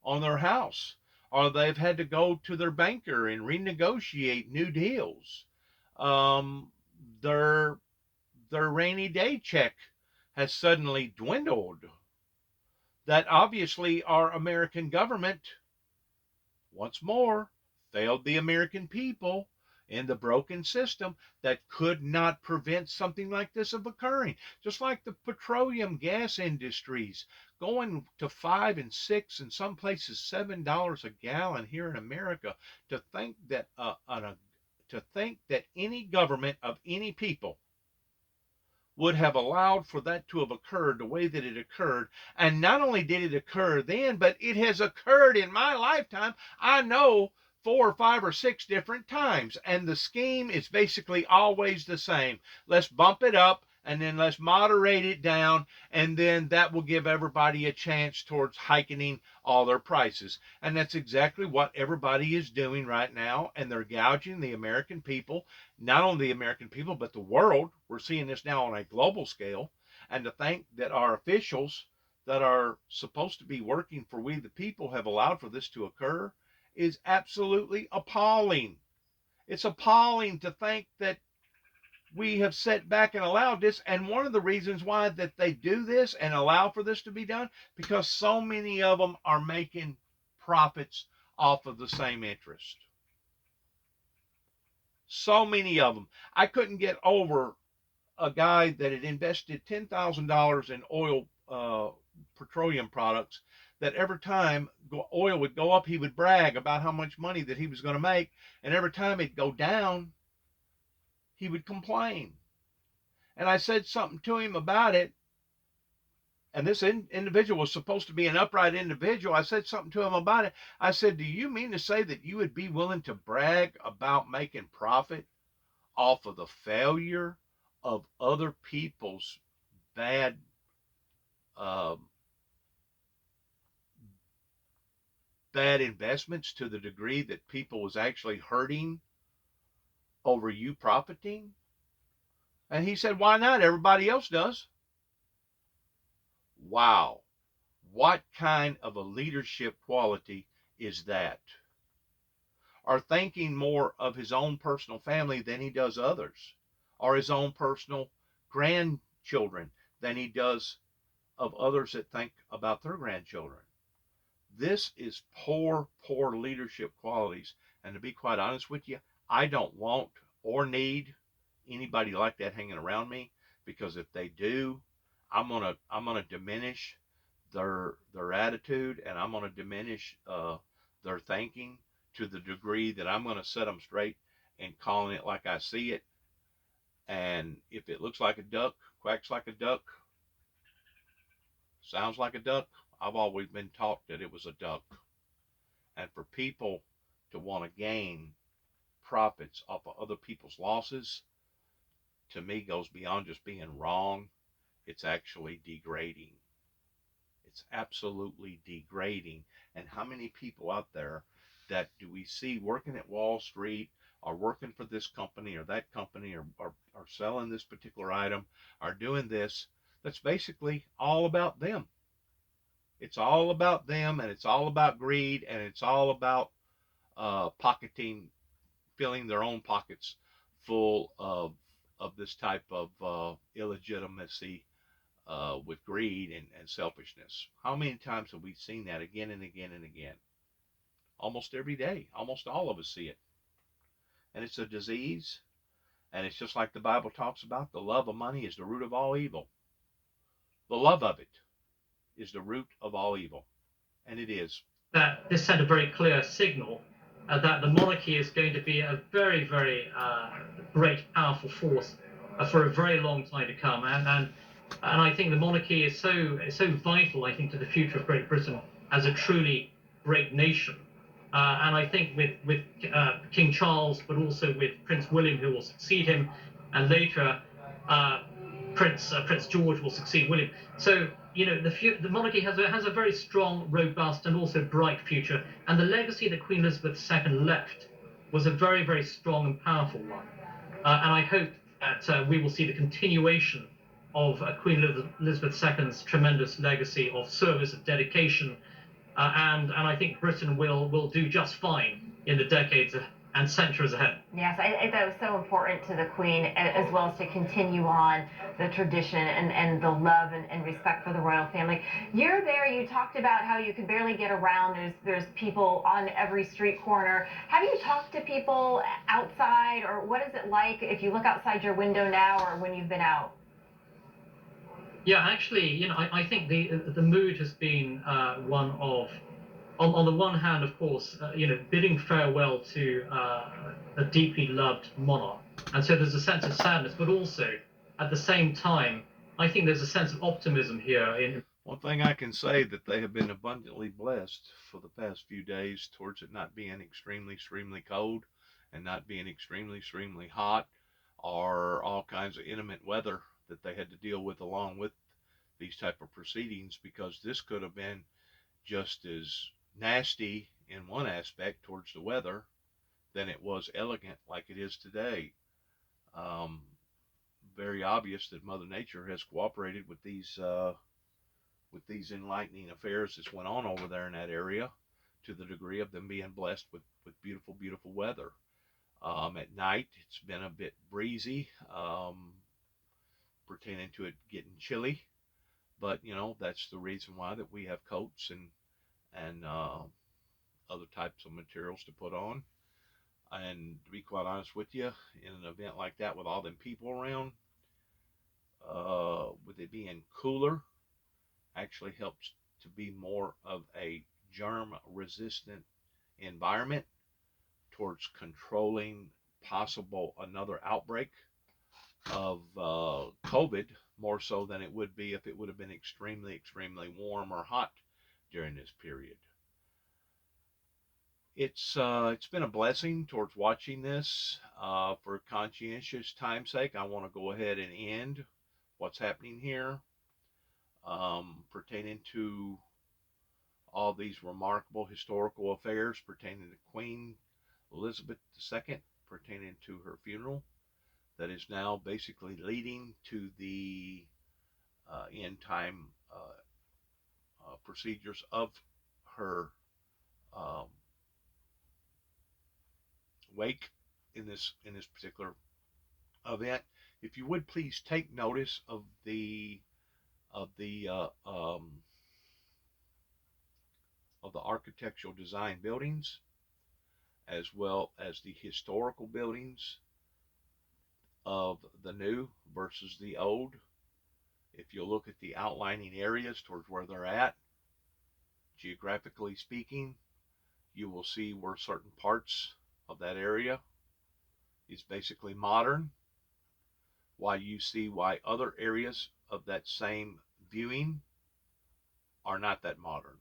on their house, or they've had to go to their banker and renegotiate new deals. Their rainy day check has suddenly dwindled. That obviously our American government, once more, failed the American people in the broken system that could not prevent something like this of occurring. Just like the petroleum gas industries going to $5 and $6 in some places $7 a gallon here in America. To think that any government of any people would have allowed for that to have occurred the way that it occurred. And not only did it occur then, but it has occurred in my lifetime, I know, 4 or 5 or 6 different times. And the scheme is basically always the same. Let's bump it up, and then let's moderate it down, and then that will give everybody a chance towards hiking all their prices. And that's exactly what everybody is doing right now, and they're gouging the American people, not only the American people, but the world. We're seeing this now on a global scale, and to think that our officials that are supposed to be working for we the people have allowed for this to occur is absolutely appalling. It's appalling to think that we have sat back and allowed this. And one of the reasons why that they do this and allow for this to be done, because so many of them are making profits off of the same interest. So many of them. I couldn't get over a guy that had invested $10,000 in oil, petroleum products, that every time oil would go up, he would brag about how much money that he was going to make. And every time it'd go down, he would complain. And I said something to him about it. And this individual was supposed to be an upright individual. I said something to him about it. I said, do you mean to say that you would be willing to brag about making profit off of the failure of other people's bad investments, to the degree that people was actually hurting over you profiting? And he said, why not? Everybody else does. Wow. What kind of a leadership quality is that? Or thinking more of his own personal family than he does others, or his own personal grandchildren than he does of others that think about their grandchildren. This is poor, poor leadership qualities. And to be quite honest with you, I don't want or need anybody like that hanging around me, because if they do, I'm gonna diminish their attitude, and I'm gonna diminish their thinking to the degree that I'm gonna set them straight and calling it like I see it. And if it looks like a duck, quacks like a duck, sounds like a duck, I've always been taught that it was a duck. And for people to want to gain profits off of other people's losses, to me, goes beyond just being wrong. It's actually degrading. It's absolutely degrading. And how many people out there that do we see working at Wall Street, or working for this company or that company, or selling this particular item, or doing this, that's basically all about them. It's all about them, and it's all about greed, and it's all about pocketing, filling their own pockets full of this type of illegitimacy with greed and selfishness. How many times have we seen that again and again and again? Almost every day. Almost all of us see it. And it's a disease. And it's just like the Bible talks about, the love of money is the root of all evil. The love of it is the root of all evil. And it is. That this sent a very clear signal that the monarchy is going to be a very, very great, powerful force for a very long time to come. And I think the monarchy is so vital, I think, to the future of Great Britain as a truly great nation. And I think with King Charles, but also with Prince William, who will succeed him, and later Prince George will succeed William. So the monarchy has a very strong, robust, and also bright future. And the legacy that Queen Elizabeth II left was a very, very strong and powerful one. And I hope that we will see the continuation of Queen Elizabeth II's tremendous legacy of service, of dedication, and I think Britain will do just fine in the decades and centuries ahead. Yes, I thought it was so important to the Queen, as well as to continue on the tradition and the love and respect for the royal family. You're there, you talked about how you could barely get around. There's people on every street corner. Have you talked to people outside, or what is it like if you look outside your window now or when you've been out? Yeah, actually, I think the mood has been one of, on the one hand, of course, bidding farewell to a deeply loved monarch, and so there's a sense of sadness, but also at the same time, I think there's a sense of optimism here. One thing I can say that they have been abundantly blessed for the past few days towards it not being extremely, extremely cold and not being extremely, extremely hot, or all kinds of inclement weather that they had to deal with along with these type of proceedings, because this could have been just as nasty in one aspect towards the weather than it was elegant like it is today. Um, Very obvious that Mother Nature has cooperated with these enlightening affairs that went on over there in that area, to the degree of them being blessed with beautiful, beautiful weather. At night, it's been a bit breezy, pertaining to it getting chilly, but that's the reason why that we have coats and other types of materials to put on. And to be quite honest with you, in an event like that with all them people around, with it being cooler, actually helps to be more of a germ resistant environment towards controlling possible another outbreak of COVID, more so than it would be if it would have been extremely, extremely warm or hot during this period. It's been a blessing towards watching this. For conscientious time's sake, I want to go ahead and end what's happening here, pertaining to all these remarkable historical affairs pertaining to Queen Elizabeth II, pertaining to her funeral, that is now basically leading to the end time procedures of her wake in this particular event. If you would please take notice of the architectural design buildings, as well as the historical buildings of the new versus the old. If you look at the outlining areas towards where they're at, geographically speaking, you will see where certain parts of that area is basically modern, while you see why other areas of that same viewing are not that modern.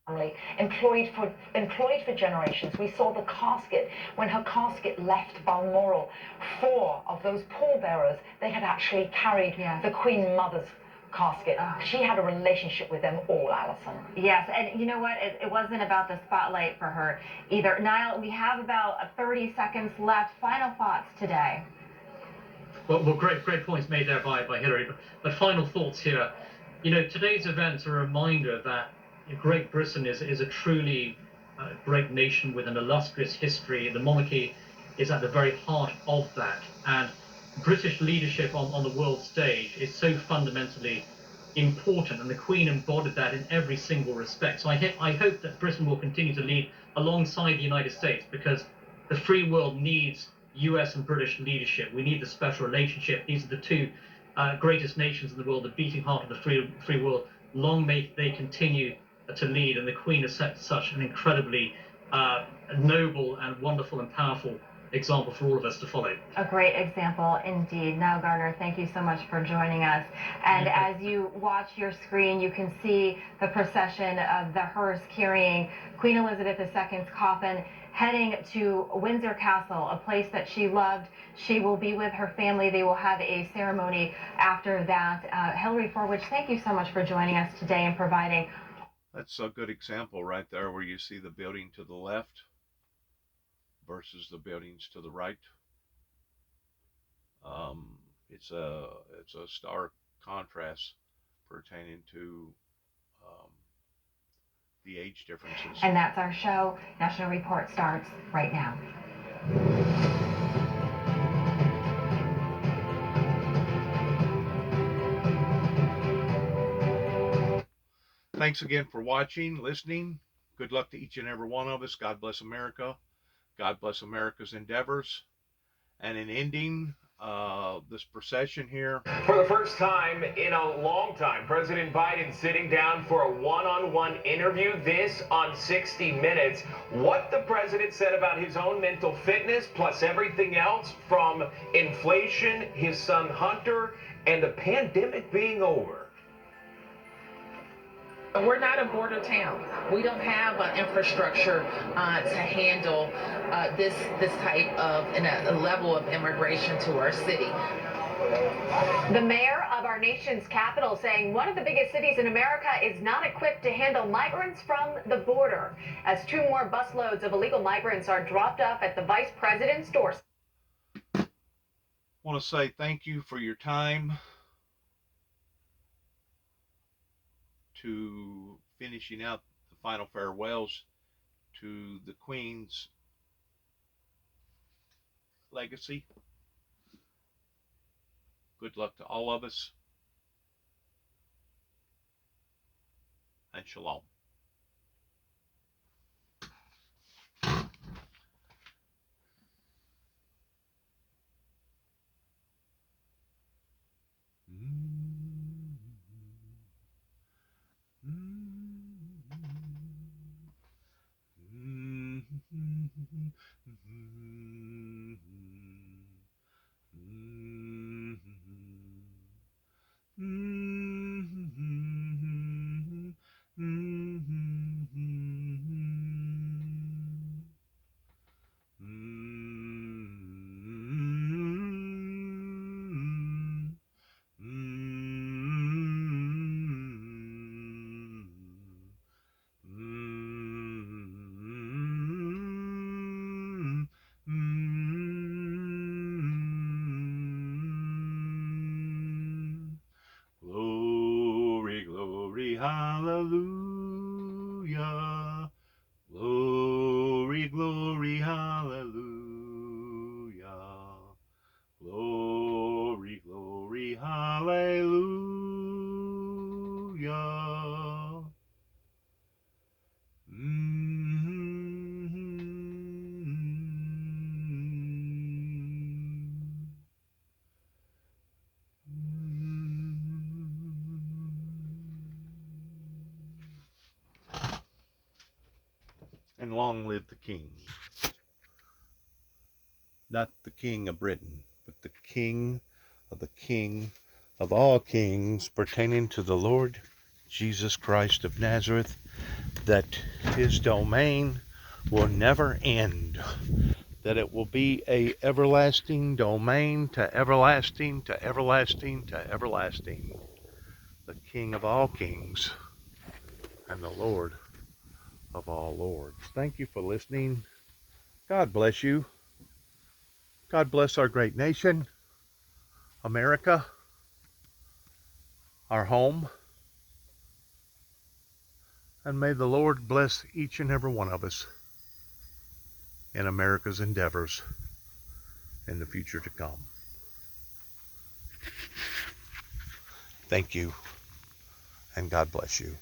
family, employed for generations. We saw the casket. When her casket left Balmoral, 4 of those pallbearers, they had actually carried the Queen Mother's casket. She had a relationship with them all, Alison. Yes, and you know what? It wasn't about the spotlight for her either. Niall, we have about 30 seconds left. Final thoughts today. Well, great points made there by Hillary. But final thoughts here. You know, today's events are a reminder that Great Britain is a truly great nation with an illustrious history. The monarchy is at the very heart of that. And British leadership on the world stage is so fundamentally important, and the Queen embodied that in every single respect. So I hope that Britain will continue to lead alongside the United States, because the free world needs US and British leadership. We need the special relationship. These are the 2 greatest nations in the world, the beating heart of the free world. Long may they continue to lead, and the Queen has set such an incredibly noble and wonderful and powerful example for all of us to follow. A great example indeed. Niall Gardner, thank you so much for joining us. And as you watch your screen, you can see the procession of the hearse carrying Queen Elizabeth II's coffin heading to Windsor Castle, a place that she loved. She will be with her family. They will have a ceremony after that. Hillary Forwich, thank you so much for joining us today and providing. That's a good example right there, where you see the building to the left versus the buildings to the right. It's a stark contrast pertaining to the age differences. And that's our show. National Report starts right now. Thanks again for watching, listening. Good luck to each and every one of us. God bless America. God bless America's endeavors. And in ending this procession here, for the first time in a long time, President Biden sitting down for a one-on-one interview. This on 60 Minutes. What the president said about his own mental fitness, plus everything else from inflation, his son Hunter, and the pandemic being over. We're not a border town. We don't have an infrastructure to handle this type of a level of immigration to our city. The mayor of our nation's capital saying one of the biggest cities in America is not equipped to handle migrants from the border, as 2 more busloads of illegal migrants are dropped off at the vice president's doorstep. I want to say thank you for your time to finishing out the final farewells to the Queen's legacy. Good luck to all of us, and shalom. Hallelujah. Glory, glory, hallelujah. Glory, glory, hallelujah. And long live the King. Not the King of Britain, but the King of all kings, pertaining to the Lord Jesus Christ of Nazareth, that his domain will never end, that it will be a everlasting domain to everlasting to everlasting to everlasting. The King of all kings and the Lord of all lords. Thank you for listening. God bless you. God bless our great nation, America, our home. And may the Lord bless each and every one of us in America's endeavors in the future to come. Thank you, and God bless you.